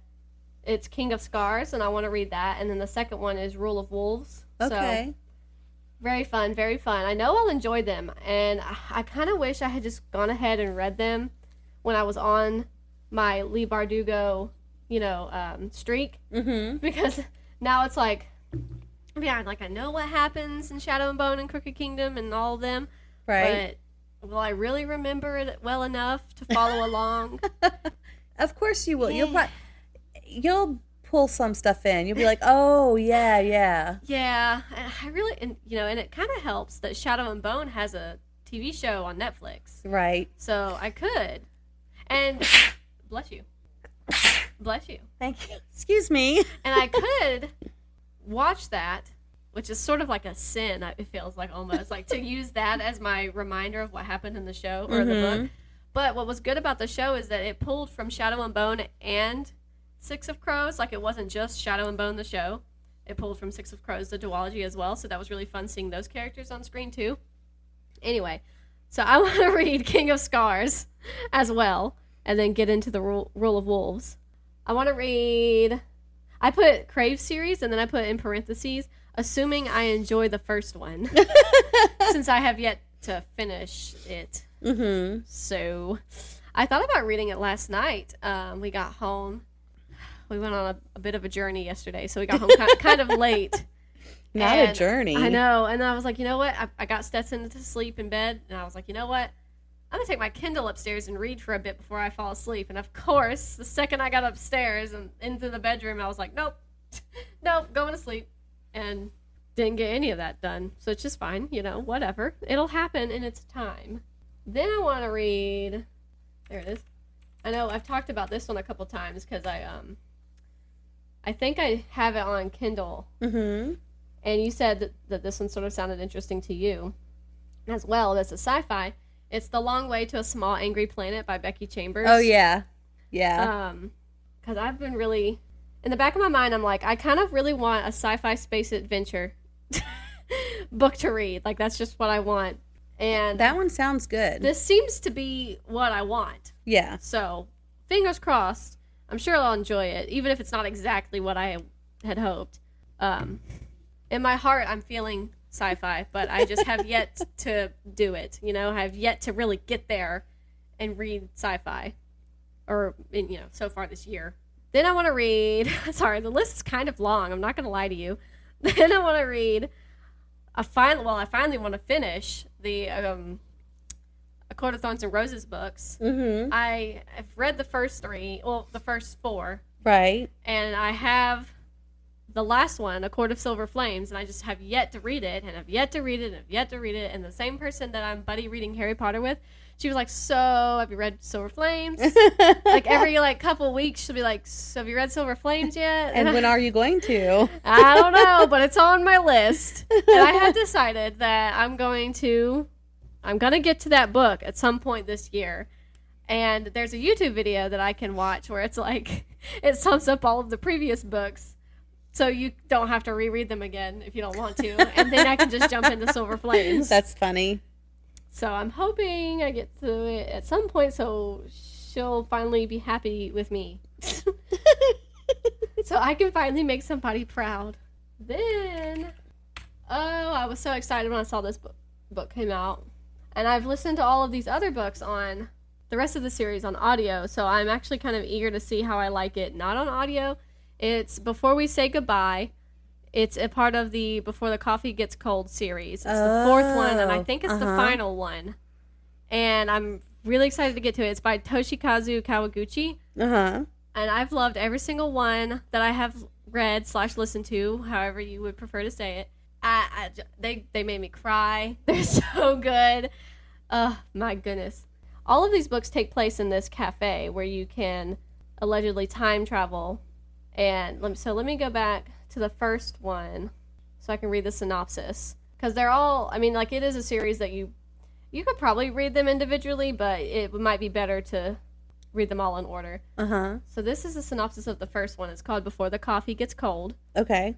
it's King of Scars, and I want to read that. And then the second one is Rule of Wolves. Okay. So, very fun, very fun. I know I'll enjoy them, and I kind of wish I had just gone ahead and read them when I was on my Leigh Bardugo, streak. Mm-hmm. Because now it's I know what happens in Shadow and Bone and Crooked Kingdom and all of them. Right. But will I really remember it well enough to follow along? Of course you will. You'll pull some stuff in. You'll be like, oh, yeah. Yeah. I really, and it kind of helps that Shadow and Bone has a TV show on Netflix. Right. So I could. And, bless you. Bless you. Thank you. Excuse me. And I could watch that, which is sort of like a sin, it feels like almost. To use that as my reminder of what happened in the show or the book. But what was good about the show is that it pulled from Shadow and Bone and Six of Crows. It wasn't just Shadow and Bone the show. It pulled from Six of Crows the duology as well. So that was really fun seeing those characters on screen too. Anyway, So I want to read King of Scars as well, and then get into the Rule of Wolves. I want to read... I put Crave series, and then I put in parentheses, assuming I enjoy the first one, since I have yet to finish it. Mm-hmm. So I thought about reading it last night. We got home. We went on a bit of a journey yesterday, so we got home kind of late. Not a journey. I know. And I was like, you know what? I got Stetson to sleep in bed, and I was like, you know what? I'm going to take my Kindle upstairs and read for a bit before I fall asleep. And of course, the second I got upstairs and into the bedroom, I was like, nope, going to sleep. And didn't get any of that done. So it's just fine, whatever. It'll happen in its time. Then I want to read, there it is. I know I've talked about this one a couple times because I think I have it on Kindle. Mm-hmm. And you said that this one sort of sounded interesting to you as well. That's a sci-fi. It's The Long Way to a Small Angry Planet by Becky Chambers. Oh, yeah. Yeah. Because I've been really... In the back of my mind, I'm like, I kind of really want a sci-fi space adventure book to read. Like, that's just what I want. And that one sounds good. This seems to be what I want. Yeah. So, fingers crossed. I'm sure I'll enjoy it, even if it's not exactly what I had hoped. In my heart, I'm feeling... sci-fi, but I just have yet to do it. I have yet to really get there and read sci-fi, or so far this year. Then I want to read. Sorry, the list is kind of long. I'm not going to lie to you. Then I want to read. I finally want to finish the A Court of Thorns and Roses books. Mm-hmm. I have read the first three. Well, the first four. Right. And I have. The last one, A Court of Silver Flames, and I just have yet to read it, and I've yet to read it, and I've yet to read it, and the same person that I'm buddy reading Harry Potter with, she was like, so, have you read Silver Flames? Like, every, couple weeks, she'll be like, so, have you read Silver Flames yet? And when are you going to? I don't know, but it's on my list. And I have decided that I'm going to get to that book at some point this year. And there's a YouTube video that I can watch where it's like, it sums up all of the previous books. So you don't have to reread them again if you don't want to. And then I can just jump into Silver Flames. That's funny. So I'm hoping I get to it at some point so she'll finally be happy with me. So I can finally make somebody proud. Then, I was so excited when I saw this book came out. And I've listened to all of these other books on the rest of the series on audio. So I'm actually kind of eager to see how I like it not on audio. It's Before We Say Goodbye. It's a part of the Before the Coffee Gets Cold series. It's the fourth one, and I think it's the final one. And I'm really excited to get to it. It's by Toshikazu Kawaguchi. Uh-huh. And I've loved every single one that I have read / listened to, however you would prefer to say it. They made me cry. They're so good. Oh, my goodness. All of these books take place in this cafe where you can allegedly time travel. And let me go back to the first one so I can read the synopsis. Because they're all, it is a series that you could probably read them individually, but it might be better to read them all in order. Uh-huh. So this is the synopsis of the first one. It's called Before the Coffee Gets Cold. Okay.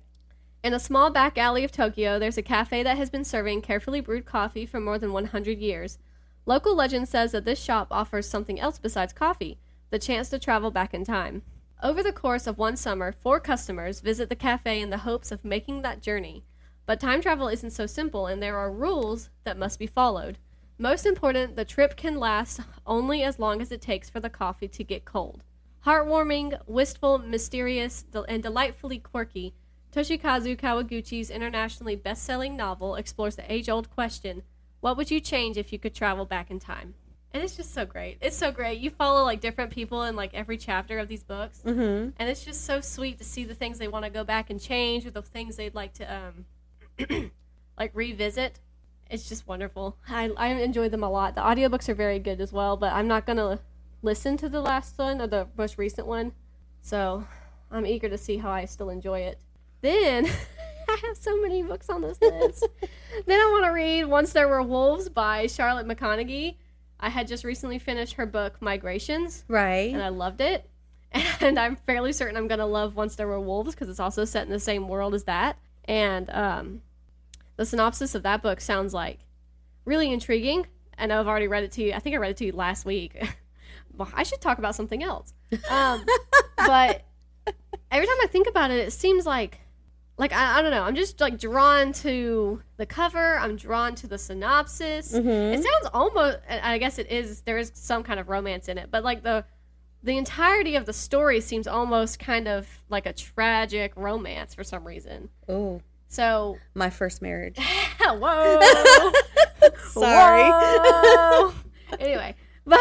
In a small back alley of Tokyo, there's a cafe that has been serving carefully brewed coffee for more than 100 years. Local legend says that this shop offers something else besides coffee, the chance to travel back in time. Over the course of one summer, 4 customers visit the cafe in the hopes of making that journey. But time travel isn't so simple, and there are rules that must be followed. Most important, the trip can last only as long as it takes for the coffee to get cold. Heartwarming, wistful, mysterious, and delightfully quirky, Toshikazu Kawaguchi's internationally best-selling novel explores the age-old question, what would you change if you could travel back in time? And it's just so great. It's so great. You follow, different people in, every chapter of these books. Mm-hmm. And it's just so sweet to see the things they want to go back and change or the things they'd like to, revisit. It's just wonderful. I enjoy them a lot. The audiobooks are very good as well, but I'm not going to listen to the last one or the most recent one. So I'm eager to see how I still enjoy it. Then, I have so many books on this list. Then I want to read Once There Were Wolves by Charlotte McConaughey. I had just recently finished her book, Migrations. Right. And I loved it. And I'm fairly certain I'm going to love Once There Were Wolves because it's also set in the same world as that. And the synopsis of that book sounds really intriguing. I know I've already read it to you. I think I read it to you last week. Well, I should talk about something else. But every time I think about it, it seems like I don't know. I'm just like drawn to the cover. I'm drawn to the synopsis. It sounds almost, I guess it is, there is some kind of romance in it, but like the entirety of the story seems almost kind of like a tragic romance for some reason. Oh. So. My first marriage. Whoa. Sorry. Whoa. Anyway, but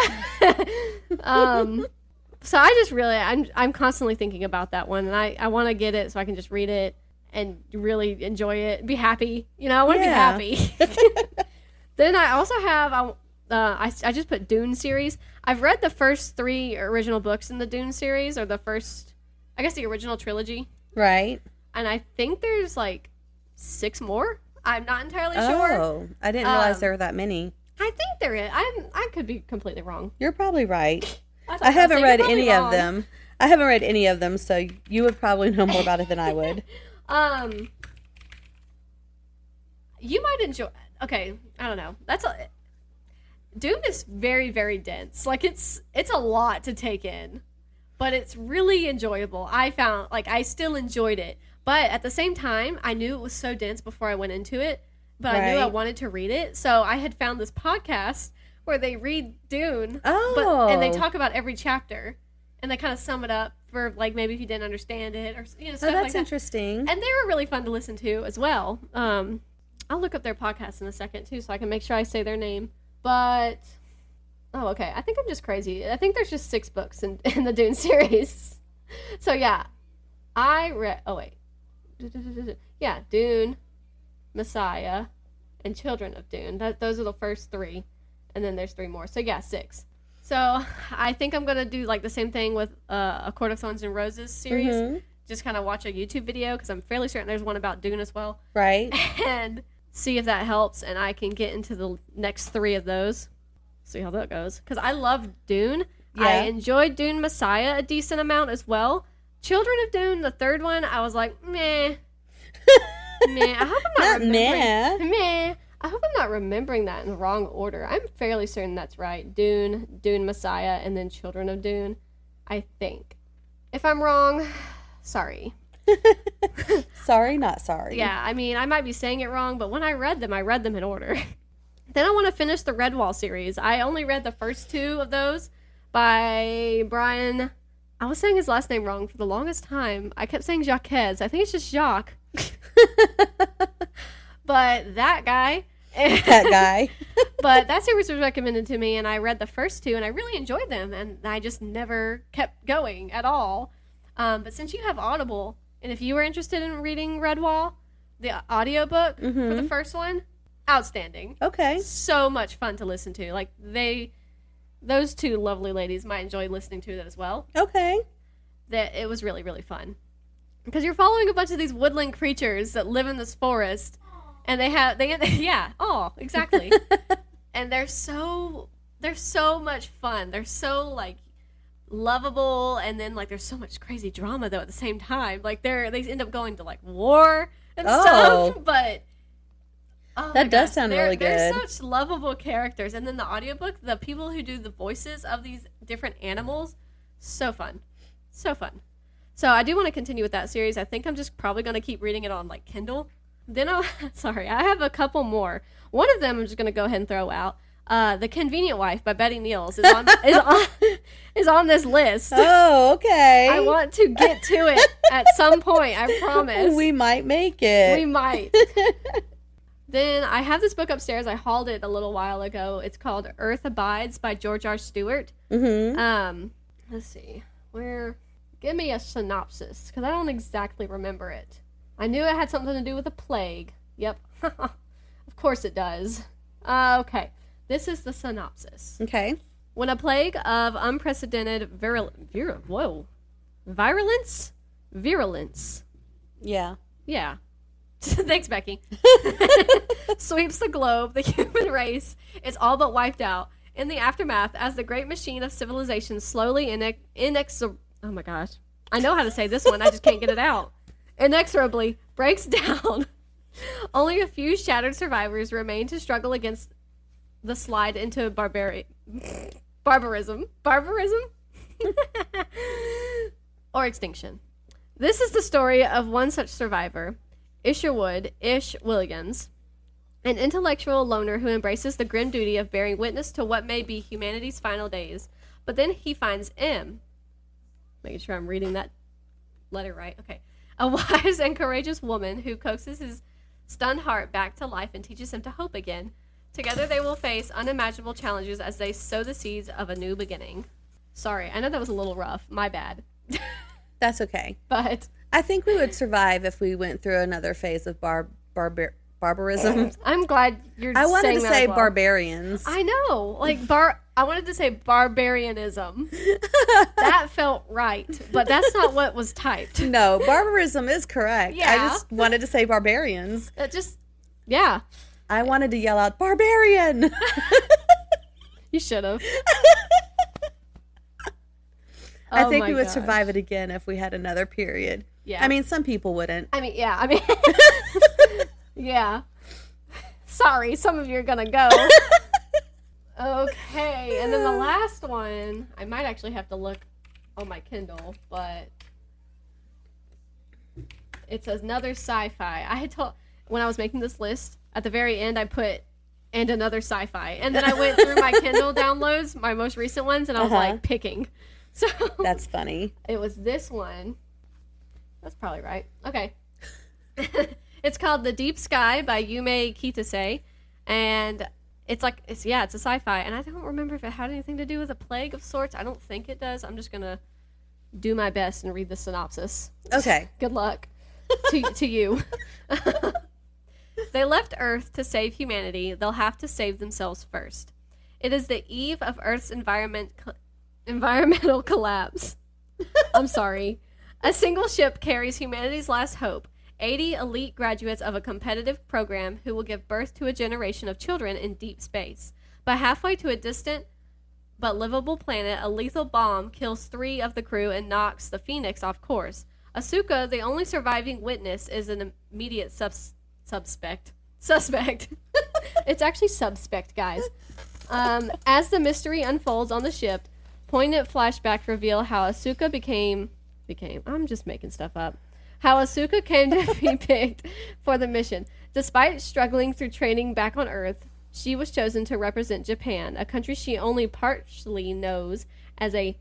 so I just really, I'm constantly thinking about that one, and I want to get it so I can just read it and really enjoy it, be happy. I want to be happy. Then I also have, I just put Dune series. I've read the first 3 original books in the Dune series, or the original trilogy. Right. And I think there's like 6 more. I'm not entirely sure. Oh, I didn't realize there were that many. I think there is. I could be completely wrong. You're probably right. I haven't read any of them. I haven't read any of them, so you would probably know more about it than I would. You might enjoy. Okay, I don't know. Dune is very, very dense. Like it's a lot to take in, but it's really enjoyable. I found I still enjoyed it, but at the same time, I knew it was so dense before I went into it. But I knew I wanted to read it, so I had found this podcast where they read Dune, and they talk about every chapter, and they kind of sum it up for maybe if you didn't understand it or stuff like that. That's interesting. And they were really fun to listen to as well. I'll look up their podcast in a second too, so I can make sure I say their name. But okay, I think I'm just crazy. I think there's just 6 books in the Dune series. So yeah, I read. Oh wait, yeah, Dune, Messiah, and Children of Dune. Those are the first 3, and then there's 3 more. So yeah, 6. So I think I'm gonna do the same thing with A Court of Thorns and Roses series. Just kind of watch a YouTube video because I'm fairly certain there's one about Dune as well. Right. And see if that helps, and I can get into the next 3 of those. See how that goes. Because I love Dune. Yeah. I enjoyed Dune Messiah a decent amount as well. Children of Dune, the 3rd one, I was like, meh. Meh. I hope I'm not remembering. Meh. I hope I'm not remembering that in the wrong order. I'm fairly certain that's right. Dune Messiah, and then Children of Dune, I think. If I'm wrong, sorry. Sorry, not sorry. Yeah, I mean, I might be saying it wrong, but when I read them in order. Then I want to finish the Redwall series. I only read the first 2 of those by Brian. I was saying his last name wrong for the longest time. I kept saying Jacques. I think it's just Jacques. But that guy. But that series was recommended to me, and I read the first 2, and I really enjoyed them, and I just never kept going at all. But since you have Audible, and if you were interested in reading Redwall, the audiobook for the first one, outstanding. Okay. So much fun to listen to. Those 2 lovely ladies might enjoy listening to that as well. Okay. That it was really, really fun. Because you're following a bunch of these woodland creatures that live in this forest, and exactly. And they're so much fun. They're so lovable, and then there's so much crazy drama though at the same time. They end up going to war and stuff, but that does sound really good. They're such lovable characters, and then the audiobook, the people who do the voices of these different animals, so fun. So I do want to continue with that series. I think I'm just probably going to keep reading it on Kindle. Then I have a couple more. One of them I'm just going to go ahead and throw out. The Convenient Wife by Betty Niels is on this list. Oh, okay. I want to get to it at some point, I promise. We might make it. We might. Then I have this book upstairs. I hauled it a little while ago. It's called Earth Abides by George R. Stewart. Let's see. Give me a synopsis, because I don't exactly remember it. I knew it had something to do with a plague. Yep. Of course it does. Okay. This is the synopsis. Okay. When a plague of unprecedented virulence? Yeah. Yeah. Thanks, Becky. Sweeps the globe, the human race is all but wiped out. In the aftermath, as the great machine of civilization slowly oh my gosh. I know how to say this one, I just can't get it out. Inexorably breaks down. Only a few shattered survivors remain to struggle against the slide into barbarism, or extinction. This is the story of one such survivor, Isherwood Ish Willigans, an intellectual loner who embraces the grim duty of bearing witness to what may be humanity's final days. But then he finds M. Making sure I'm reading that letter right. Okay. A wise and courageous woman who coaxes his stunned heart back to life and teaches him to hope again. Together they will face unimaginable challenges as they sow the seeds of a new beginning. Sorry, I know that was a little rough. My bad. That's okay. But I think we would survive if we went through another phase of barbarism. I'm glad you're I wanted saying to that say as well. barbarians. I know. Like, I wanted to say barbarianism. That felt right, but that's not what was typed. No, barbarism is correct. Yeah. I just wanted to say barbarians. Yeah. I wanted to yell out, barbarian! You should have. I think we would survive it again if we had another period. Yeah. I mean, some people wouldn't. Yeah. Sorry, some of you are going to go. Okay, and then the last one, I might actually have to look on my Kindle, but it's another sci-fi. I had told, when I was making this list, at the very end I put, and another sci-fi. And then I went through my Kindle downloads, my most recent ones, and I was like picking. So that's funny. It was this one. That's probably right. Okay. It's called The Deep Sky by Yume Kitase, and it's a sci-fi, and I don't remember if it had anything to do with a plague of sorts. I don't think it does. I'm just gonna do my best and read the synopsis. Okay. Good luck to you. They left Earth to save humanity. They'll have to save themselves first. It is the eve of Earth's environmental collapse. I'm sorry. A single ship carries humanity's last hope. 80 elite graduates of a competitive program who will give birth to a generation of children in deep space. But halfway to a distant but livable planet, a lethal bomb kills 3 of the crew and knocks the Phoenix off course. Asuka, the only surviving witness, is an immediate suspect. It's actually suspect, guys. As the mystery unfolds on the ship, poignant flashbacks reveal how Asuka became. I'm just making stuff up. How Asuka came to be picked for the mission. Despite struggling through training back on Earth, she was chosen to represent Japan, a country she only partially knows as a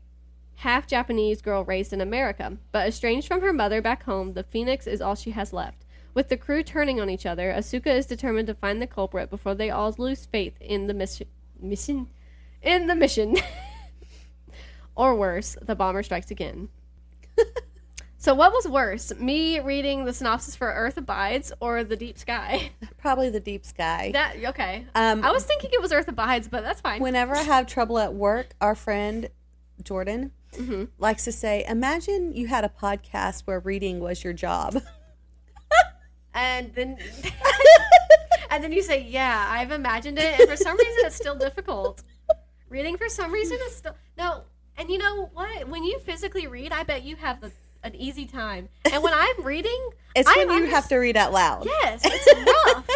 half-Japanese girl raised in America. But estranged from her mother back home, the Phoenix is all she has left. With the crew turning on each other, Asuka is determined to find the culprit before they all lose faith in the mission. Or worse, the bomber strikes again. So what was worse, me reading the synopsis for Earth Abides or The Deep Sky? Probably The Deep Sky. Okay. I was thinking it was Earth Abides, but that's fine. Whenever I have trouble at work, our friend Jordan likes to say, imagine you had a podcast where reading was your job. And then you say, yeah, I've imagined it, and for some reason it's still difficult. Reading for some reason is still... No, and you know what? When you physically read, I bet you have an easy time. And when I'm reading... It's when you have to read out loud. Yes, it's rough.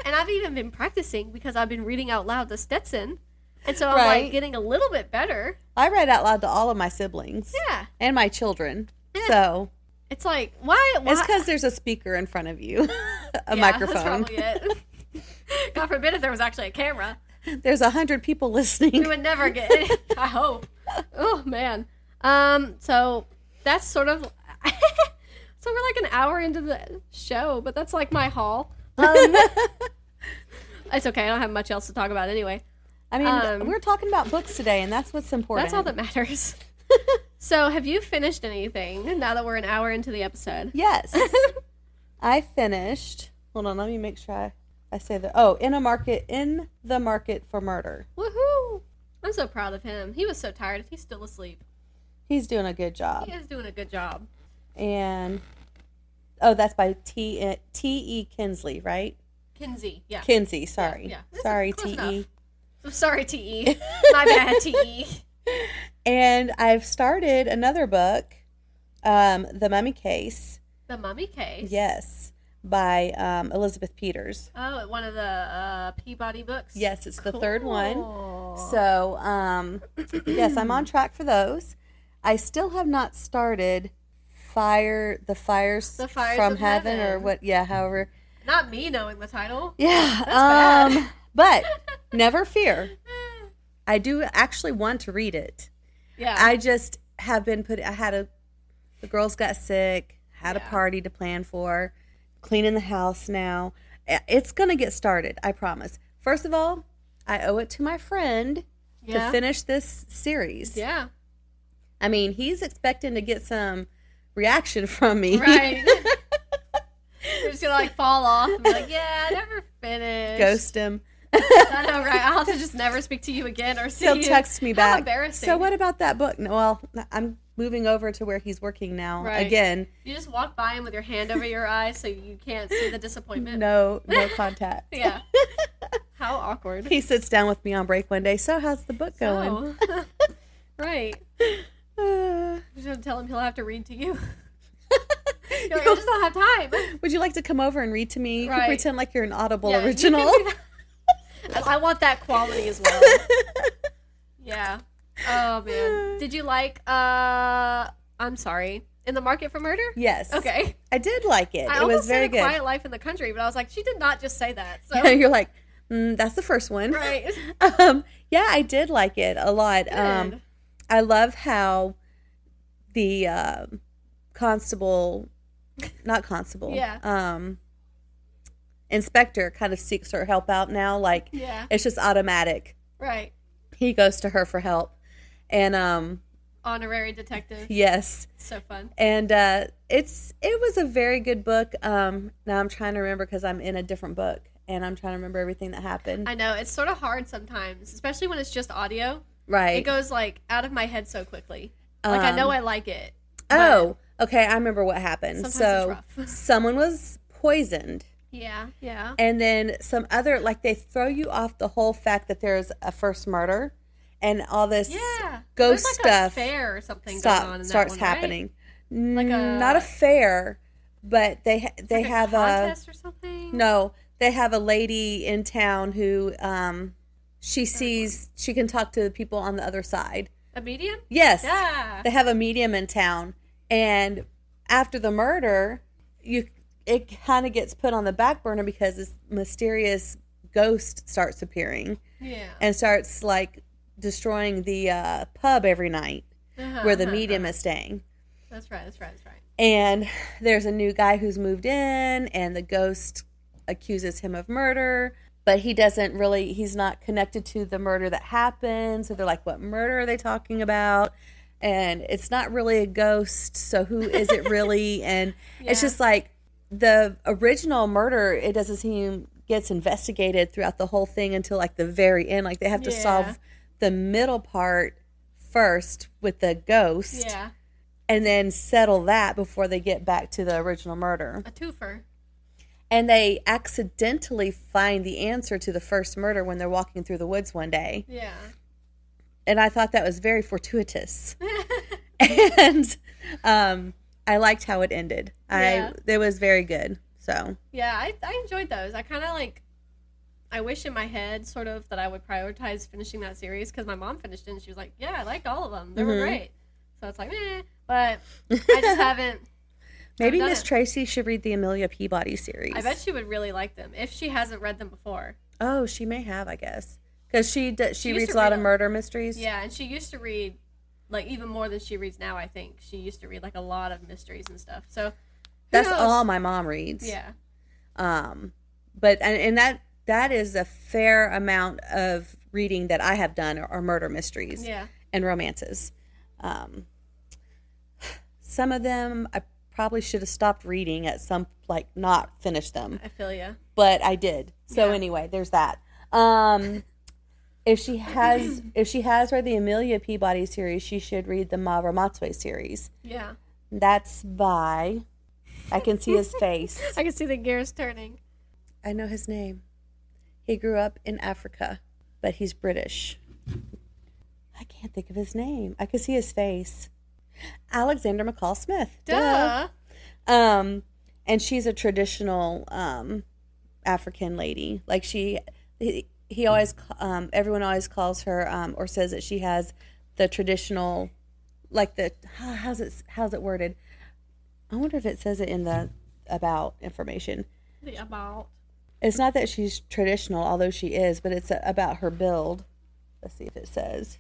And I've even been practicing because I've been reading out loud to Stetson. And so I'm like getting a little bit better. I read out loud to all of my siblings. Yeah. And my children. Yeah. So... It's like, why? It's because there's a speaker in front of you. Microphone. That's probably it. God forbid if there was actually a camera. There's 100 people listening. We would never get it. I hope. Oh, man. So that's sort of... So we're like an hour into the show, but that's like my haul. It's okay. I don't have much else to talk about anyway. I mean, we're talking about books today, and that's what's important. That's all that matters. So, have you finished anything now that we're an hour into the episode? Yes. I finished. Hold on, let me make sure I say that. Oh, in the market for murder. Woohoo! I'm so proud of him. He was so tired. He's still asleep. He's doing a good job. He is doing a good job. And, that's by T.E. Kinsley, right? Kinsey, yeah. Kinsey, sorry. Yeah. Sorry, T.E. I'm sorry, T.E. My bad, T.E. And I've started another book, The Mummy Case. The Mummy Case? Yes. by Elizabeth Peters. Oh, one of the Peabody books? Yes, it's the third one. Cool. So, yes, I'm on track for those. I still have not started the fires from heaven, or what, however. Not me knowing the title. Yeah. That's bad. But never fear. I do actually want to read it. Yeah. I just have been the girls got sick, had a party to plan for, cleaning the house now. It's going to get started, I promise. First of all, I owe it to my friend to finish this series. Yeah. I mean, he's expecting to get some reaction from me. Right. You're just going to fall off and be like, yeah, I never finished. Ghost him. I know, right? I'll have to just never speak to you again or see you. He'll text me back. How embarrassing. So what about that book? No, well, I'm moving over to where he's working now. Right. Again. You just walk by him with your hand over your eye so you can't see the disappointment. No contact. Yeah. How awkward. He sits down with me on break one day. So how's the book going? Right. You're going to tell him he'll have to read to you. You're like, I just don't have time. Would you like to come over and read to me? You right. can pretend like you're an Audible original. I want that quality as well. Yeah. Oh, man. Did you like, I'm sorry, In the Market for Murder? Yes. Okay. I did like it. I It was very said good. Quiet Life in the Country, but I was like, she did not just say that. So You're like, that's the first one. Right. Yeah, I did like it a lot. Good. I love how the inspector kind of seeks her help out now. Like, it's just automatic. Right. He goes to her for help. And honorary detective. Yes. So fun. And it was a very good book. Now I'm trying to remember because I'm in a different book and I'm trying to remember everything that happened. I know, it's sort of hard sometimes, especially when it's just audio. Right. It goes like out of my head so quickly. Like I know I like it. Oh, okay. I remember what happened. Sometimes So it's rough. someone was poisoned. Yeah. And then some other, like, they throw you off the whole fact that there's a first murder and all this ghost like stuff. A fair or something going on in starts that one, happening. Right? Like not a fair, but they like have a contest or something. No, they have a lady in town who she sees, she can talk to the people on the other side. A medium? Yes. Yeah. They have a medium in town, and after the murder, it kind of gets put on the back burner because this mysterious ghost starts appearing. Yeah. And starts like destroying the pub every night where the medium is staying. That's right. And there's a new guy who's moved in, and the ghost accuses him of murder, but he's not connected to the murder that happened. So they're like, what murder are they talking about? And it's not really a ghost, so who is it really? And it's just like the original murder, it doesn't seem gets investigated throughout the whole thing until like the very end. Like they have to solve the middle part first with the ghost. Yeah. And then settle that before they get back to the original murder. A twofer. And they accidentally find the answer to the first murder when they're walking through the woods one day. Yeah. And I thought that was very fortuitous. And I liked how it ended. It was very good. So yeah, I enjoyed those. I kind of like, I wish in my head sort of that I would prioritize finishing that series because my mom finished it and she was like, yeah, I liked all of them. They were great. So it's like, but I just haven't. Maybe Miss Tracy should read the Amelia Peabody series. I bet she would really like them if she hasn't read them before. Oh, she may have, I guess. Because she reads a lot of murder mysteries. Yeah, and she used to read, like, even more than she reads now, I think. She used to read, like, a lot of mysteries and stuff. So, that's all my mom reads. Yeah. But, and that is a fair amount of reading that I have done are murder mysteries. Yeah. And romances. Some of them I probably should have stopped reading at some, like, not finished them. I feel ya. But I did. So anyway, there's that. If she has read the Amelia Peabody series, she should read the Ma Ramatsue series. Yeah. That's by, I can see his face. I can see the gears turning. I know his name. He grew up in Africa, but he's British. I can't think of his name. I can see his face. Alexander McCall Smith. Duh. And she's a traditional African lady. Like he always, everyone always calls her or says that she has the traditional, like how's it worded? I wonder if it says it in the about information. The about. It's not that she's traditional, although she is, but it's about her build. Let's see if it says.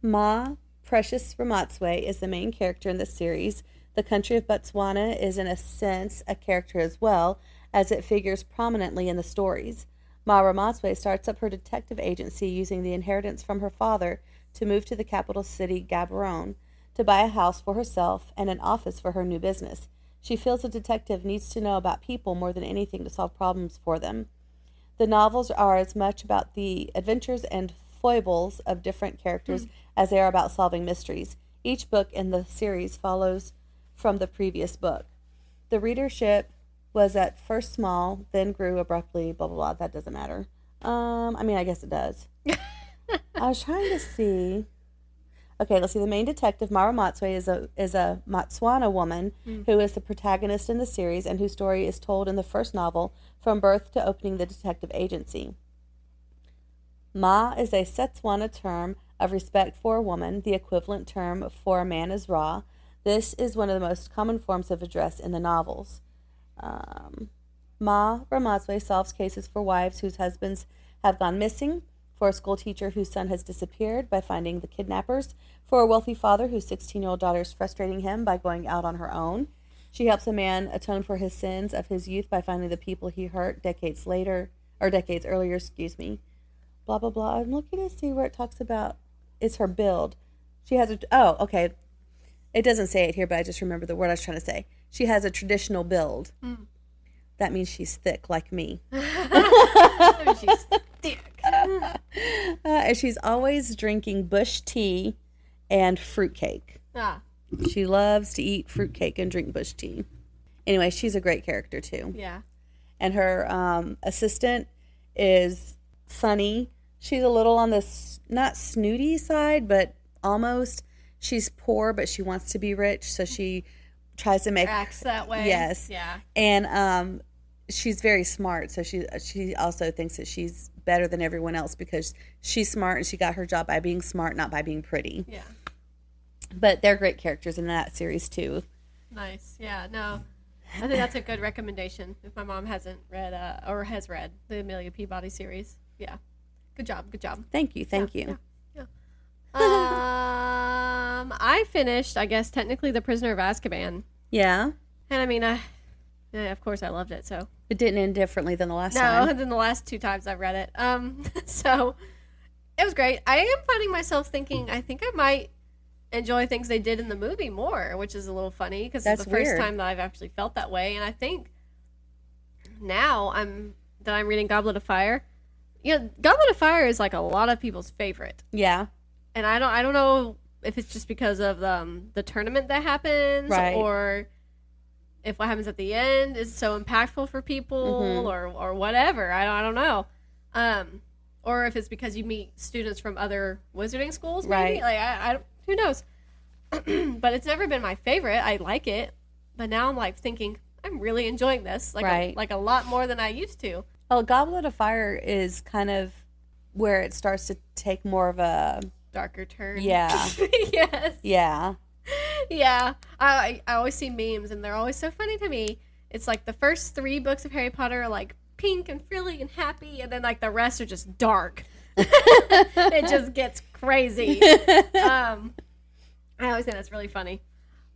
Ma Precious Ramatswe is the main character in this series. The country of Botswana is in a sense a character as well, as it figures prominently in the stories. Ma Ramatswe starts up her detective agency using the inheritance from her father to move to the capital city, Gaborone, to buy a house for herself and an office for her new business. She feels a detective needs to know about people more than anything to solve problems for them. The novels are as much about the adventures and foibles of different characters as they are about solving mysteries. Each book in the series follows from the previous book. The readership was at first small, then grew abruptly, blah, blah, blah. That doesn't matter. I guess it does. I was trying to see. Okay, let's see. The main detective, Mara Matswe, is a Botswana woman who is the protagonist in the series and whose story is told in the first novel from birth to opening the detective agency. Ma is a Setswana term of respect for a woman. The equivalent term for a man is Ra. This is one of the most common forms of address in the novels. Ma Ramatswe solves cases for wives whose husbands have gone missing, for a school teacher whose son has disappeared by finding the kidnappers, for a wealthy father whose 16-year-old daughter is frustrating him by going out on her own. She helps a man atone for his sins of his youth by finding the people he hurt decades earlier, Blah, blah, blah. I'm looking to see where it talks about it's her build. She has okay. It doesn't say it here, but I just remember the word I was trying to say. She has a traditional build. That means she's thick like me. She's thick. And she's always drinking bush tea and fruitcake. She loves to eat fruitcake and drink bush tea. Anyway, she's a great character too. Yeah. And her assistant is funny. She's a little on the not snooty side, but almost. She's poor, but she wants to be rich, so she tries to make acts that way. Yes. Yeah. And she's very smart, so she also thinks that she's better than everyone else because she's smart and she got her job by being smart, not by being pretty. Yeah. But they're great characters in that series too. Nice. Yeah. No, I think that's a good recommendation if my mom hasn't read or has read the Amelia Peabody series. Yeah. Good job. Good job. Thank you. Yeah. I finished, I guess, technically The Prisoner of Azkaban. Yeah. And I mean, of course I loved it, so. It didn't end differently than the last time. No, than the last 2 times I've read it. So, it was great. I am finding myself thinking, I think I might enjoy things they did in the movie more, which is a little funny, because it's the first time that I've actually felt that way. And I think now I'm reading Goblet of Fire. Goblet of Fire is like a lot of people's favorite. Yeah. And I don't know if it's just because of the tournament that happens, right, or if what happens at the end is so impactful for people, or whatever. I don't know. Or if it's because you meet students from other wizarding schools, maybe. Right. Like who knows? But it's never been my favorite. I like it, but now I'm like thinking I'm really enjoying this, like a lot more than I used to. Well, Goblet of Fire is kind of where it starts to take more of a darker turn. Yeah. Yes. Yeah. Yeah. I always see memes, and they're always so funny to me. It's like the first 3 books of Harry Potter are like pink and frilly and happy, and then like the rest are just dark. It just gets crazy. I always think that's really funny.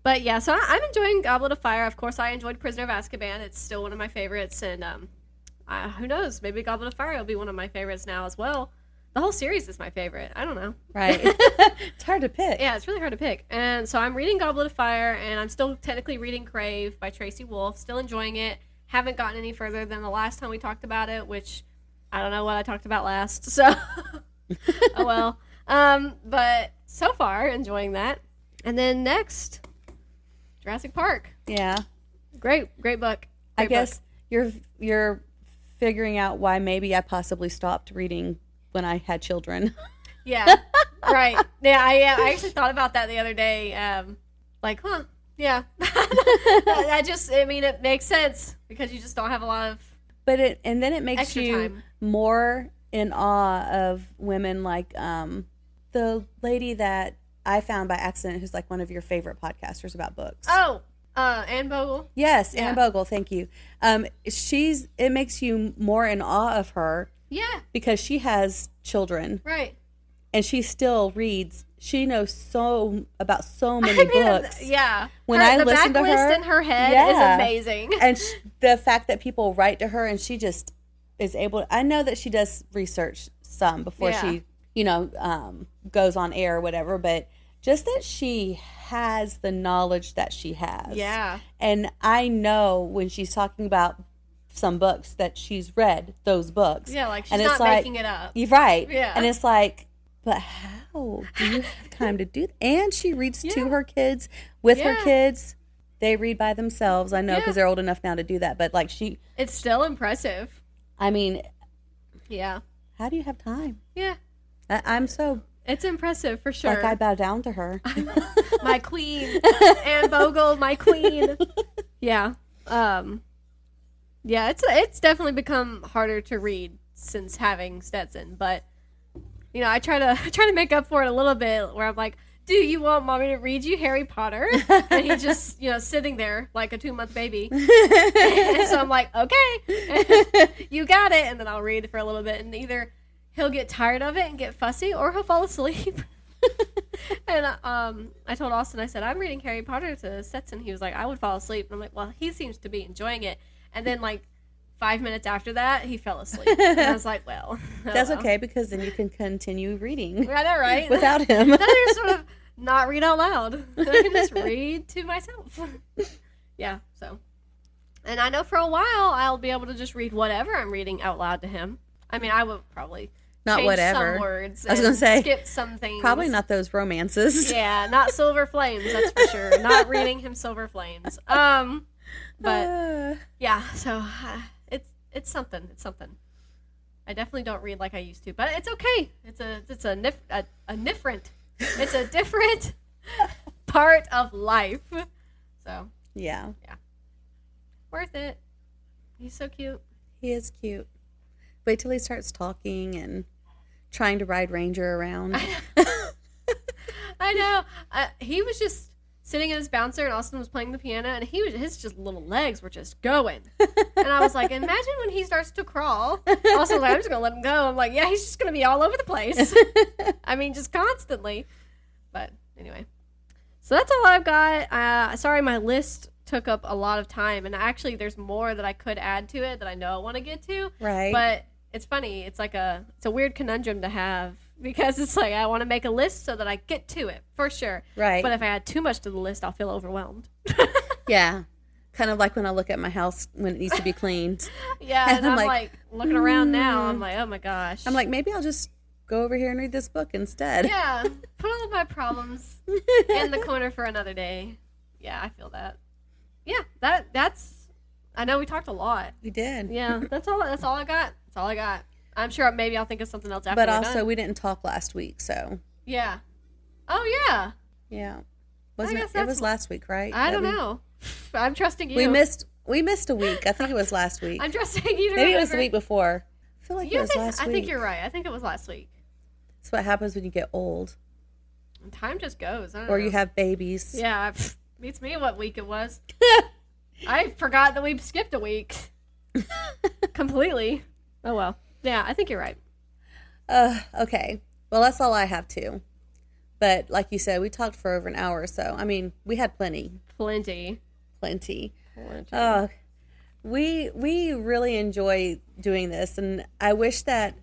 But yeah, so I'm enjoying Goblet of Fire. Of course, I enjoyed Prisoner of Azkaban. It's still one of my favorites, and who knows? Maybe Goblet of Fire will be one of my favorites now as well. The whole series is my favorite. I don't know. Right. It's hard to pick. Yeah, it's really hard to pick. And so I'm reading Goblet of Fire, and I'm still technically reading Crave by Tracy Wolff. Still enjoying it. Haven't gotten any further than the last time we talked about it, which I don't know what I talked about last. So, oh well. But so far, enjoying that. And then next, Jurassic Park. Yeah. Great book. I guess you're figuring out why maybe I possibly stopped reading when I had children. Yeah, right. Yeah, I actually thought about that the other day. Yeah. It makes sense because you just don't have a lot of and then it makes extra you time. more in awe of women like the lady that I found by accident who's like one of your favorite podcasters about books. Oh, Anne Bogle. Yes, Yeah. Anne Bogle, thank you. It makes you more in awe of her. Yeah. Because she has children. Right. And she still reads. She knows about so many books. Yeah. When I listen to her, the backlist in her head is amazing. And the fact that people write to her and she just is able. I know that she does research some before she, goes on air or whatever. But just that she has the knowledge that she has. Yeah. And I know when she's talking about some books that she's read those books. Yeah, like she's not making it up. You're right. Yeah. And it's like, but how do you have time to do that? And she reads to her kids, with her kids. They read by themselves. I know because they're old enough now to do that. But like it's still impressive. I mean. Yeah. How do you have time? Yeah. I'm so. It's impressive for sure. Like I bow down to her. My queen. Anne Bogle, my queen. Yeah. Yeah, it's definitely become harder to read since having Stetson, but I try to make up for it a little bit where I'm like, do you want mommy to read you Harry Potter? And he's just, sitting there like a 2-month baby. And so I'm like, okay, you got it. And then I'll read for a little bit and either he'll get tired of it and get fussy or he'll fall asleep. And I told Austin, I said, I'm reading Harry Potter to Stetson. He was like, I would fall asleep. And I'm like, well, he seems to be enjoying it. And then, 5 minutes after that, he fell asleep. And I was like, well. That's okay, because then you can continue reading. I know, right? Without him. Then I just sort of not read out loud. I can just read to myself. Yeah, so. And I know for a while, I'll be able to just read whatever I'm reading out loud to him. I mean, I would probably not change whatever some words. I was going to say. Skip some things. Probably not those romances. Yeah, not Silver Flames, that's for sure. Not reading him Silver Flames. But yeah, so it's something. It's something. I definitely don't read like I used to, but it's okay. It's a different. It's a different part of life. So yeah, worth it. He's so cute. He is cute. Wait till he starts talking and trying to ride Ranger around. I know. He was just sitting in his bouncer and Austin was playing the piano and his just little legs were just going. And I was like, imagine when he starts to crawl. Austin was like, I'm just going to let him go. I'm like, yeah, he's just going to be all over the place. I mean, just constantly. But anyway. So that's all I've got. Sorry, my list took up a lot of time. And actually, there's more that I could add to it that I know I want to get to. Right. But it's funny. It's like it's a weird conundrum to have. Because it's like, I want to make a list so that I get to it, for sure. Right. But if I add too much to the list, I'll feel overwhelmed. Yeah. Kind of like when I look at my house when it needs to be cleaned. Yeah, and I'm like looking around now, I'm like, oh my gosh. I'm like, maybe I'll just go over here and read this book instead. Yeah, put all of my problems in the corner for another day. Yeah, I feel that. Yeah, that's, I know we talked a lot. We did. Yeah, that's all I got. That's all I got. I'm sure maybe I'll think of something else after But we're also, done. we didn't talk last week, so. Yeah. Oh, yeah. Yeah. Wasn't it? It was last week, right? I don't know. I'm trusting you. We missed a week. I think it was last week. I'm trusting you to Maybe it was the week before. I feel like it was last week. I think you're right. I think it was last week. That's what happens when you get old. Time just goes. I don't or know. you have babies. Yeah. Beats me what week it was. I forgot that we skipped a week. Completely. Oh, well. Yeah, I think you're right. Okay. Well, that's all I have too. But like you said, we talked for over an hour or so. I mean, we had plenty. Plenty. We really enjoy doing this, and I wish that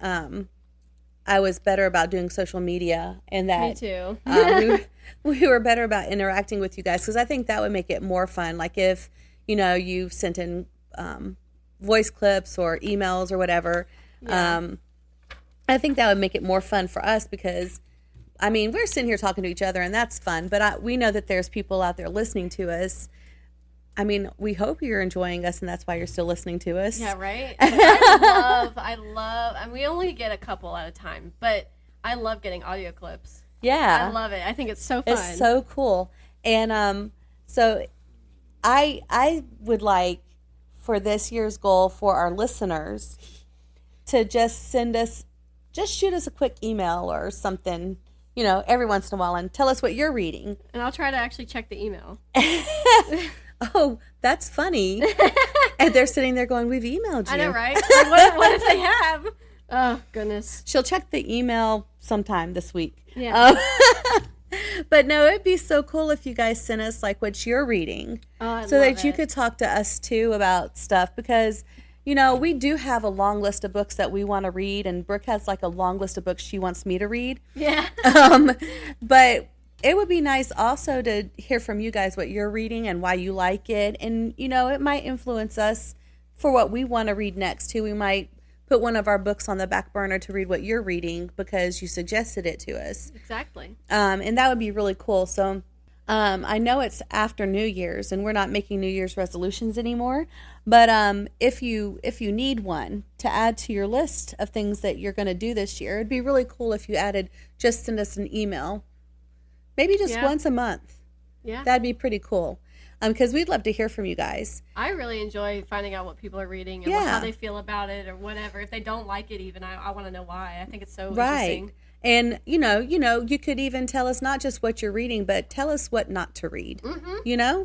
I was better about doing social media, and that Me too. we were better about interacting with you guys, because I think that would make it more fun. Like if you sent in voice clips or emails or whatever. Yeah. I think that would make it more fun for us, because I mean, we're sitting here talking to each other and that's fun, but we know that there's people out there listening to us. I mean, we hope you're enjoying us and that's why you're still listening to us. Yeah, right? I love, and we only get a couple at a time, but I love getting audio clips. Yeah. I love it. I think it's so fun. It's so cool. And So I would like for this year's goal for our listeners to just shoot us a quick email or something, every once in a while and tell us what you're reading. And I'll try to actually check the email. Oh, that's funny. And they're sitting there going, we've emailed you. I know, right? Like, what if they have? Oh, goodness. She'll check the email sometime this week. Yeah. But no, it'd be so cool if you guys sent us like what you're reading so that you could talk to us too about stuff because, we do have a long list of books that we want to read and Brooke has like a long list of books she wants me to read. Yeah. But it would be nice also to hear from you guys what you're reading and why you like it. And, it might influence us for what we want to read next too. We might put one of our books on the back burner to read what you're reading because you suggested it to us. Exactly. And that would be really cool. So I know it's after New Year's and we're not making New Year's resolutions anymore. But if you need one to add to your list of things that you're going to do this year, it'd be really cool if you just send us an email. Maybe just once a month. Yeah. That'd be pretty cool. Because we'd love to hear from you guys. I really enjoy finding out what people are reading and how they feel about it or whatever. If they don't like it even, I want to know why. I think it's so interesting. And, you could even tell us not just what you're reading, but tell us what not to read. Mm-hmm.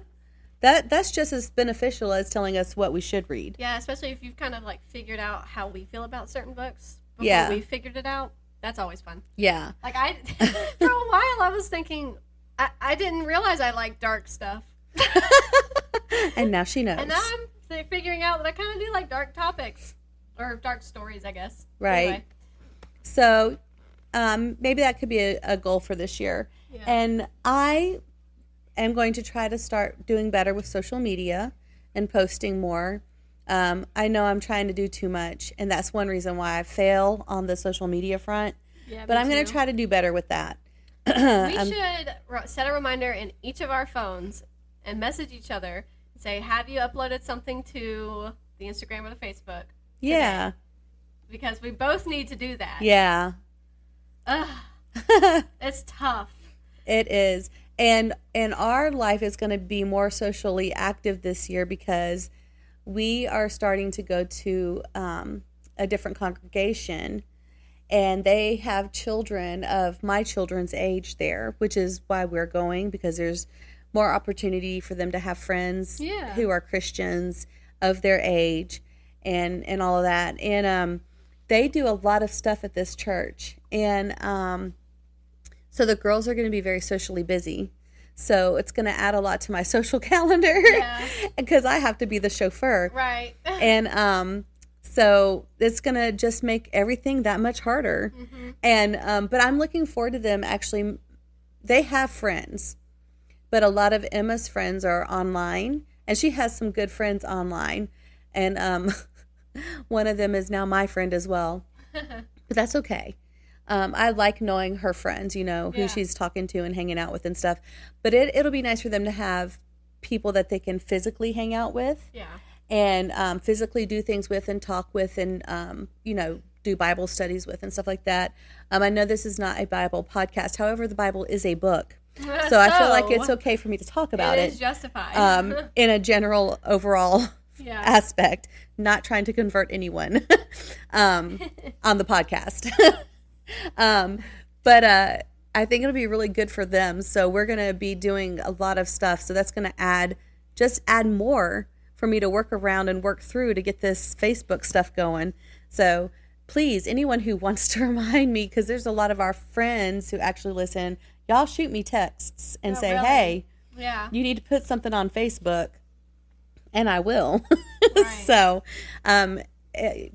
That's just as beneficial as telling us what we should read. Yeah, especially if you've kind of like figured out how we feel about certain books before we figured it out. That's always fun. Yeah. Like for a while I was thinking, I didn't realize I liked dark stuff. And now she knows. And now I'm figuring out that I kind of do like dark topics or dark stories, I guess. Right. Anyway. So maybe that could be a goal for this year. Yeah. And I am going to try to start doing better with social media and posting more. I know I'm trying to do too much, and that's one reason why I fail on the social media front. Yeah, but I'm going to try to do better with that. We should set a reminder in each of our phones and message each other and say, have you uploaded something to the Instagram or the Facebook? Yeah. Today? Because we both need to do that. Yeah. It's tough. It is. And our life is going to be more socially active this year because we are starting to go to a different congregation, and they have children of my children's age there, which is why we're going, because there's more opportunity for them to have friends who are Christians of their age and all of that. And they do a lot of stuff at this church. And so the girls are going to be very socially busy. So it's going to add a lot to my social calendar because I have to be the chauffeur. Right. And so it's going to just make everything that much harder. Mm-hmm. And but I'm looking forward to them. Actually, they have friends, but a lot of Emma's friends are online, and she has some good friends online. And one of them is now my friend as well. But that's okay. I like knowing her friends, who she's talking to and hanging out with and stuff. But it'll be nice for them to have people that they can physically hang out with. Yeah. And physically do things with and talk with and, do Bible studies with and stuff like that. I know this is not a Bible podcast. However, the Bible is a book. So I feel like it's okay for me to talk about it. It is justified. In a general overall aspect. Not trying to convert anyone on the podcast. But I think it'll be really good for them. So we're going to be doing a lot of stuff. So that's going to add more for me to work around and work through to get this Facebook stuff going. So please, anyone who wants to remind me, because there's a lot of our friends who actually listen, y'all shoot me texts and say, really? Hey, you need to put something on Facebook. And I will. Right. So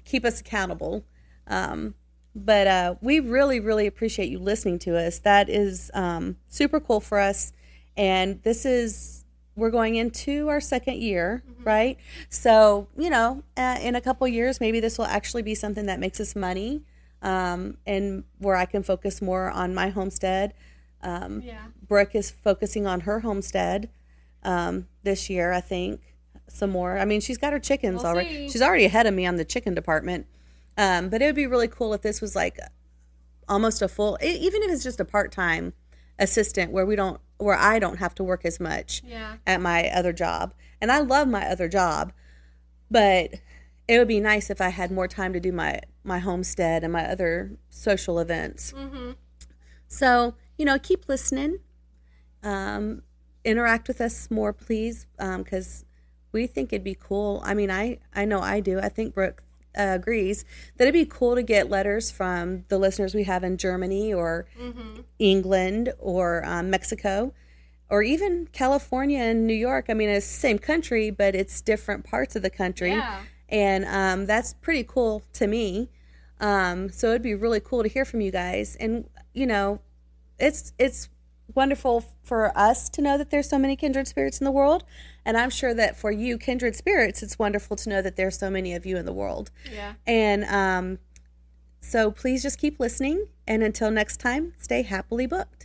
keep us accountable. But we really, really appreciate you listening to us. That is super cool for us. And we're going into our second year, right? So, in a couple years, maybe this will actually be something that makes us money and where I can focus more on my homestead. Brooke is focusing on her homestead this year, I think, some more. I mean, she's got her chickens already. See. She's already ahead of me on the chicken department. But it would be really cool if this was like almost a full, even if it's just a part-time assistant where we don't where I don't have to work as much Yeah. at my other job. And I love my other job, but it would be nice if I had more time to do my homestead and my other social events. Mm-hmm. So, keep listening. Interact with us more, please, because we think it'd be cool. I mean, I know I do. I think Brooke agrees that it'd be cool to get letters from the listeners we have in Germany or England or Mexico or even California and New York. I mean, it's the same country, but it's different parts of the country. Yeah. And that's pretty cool to me. So it'd be really cool to hear from you guys. And, it's wonderful for us to know that there's so many kindred spirits in the world. And I'm sure that for you, kindred spirits, it's wonderful to know that there's so many of you in the world. Yeah. And so please just keep listening. And until next time, stay happily booked.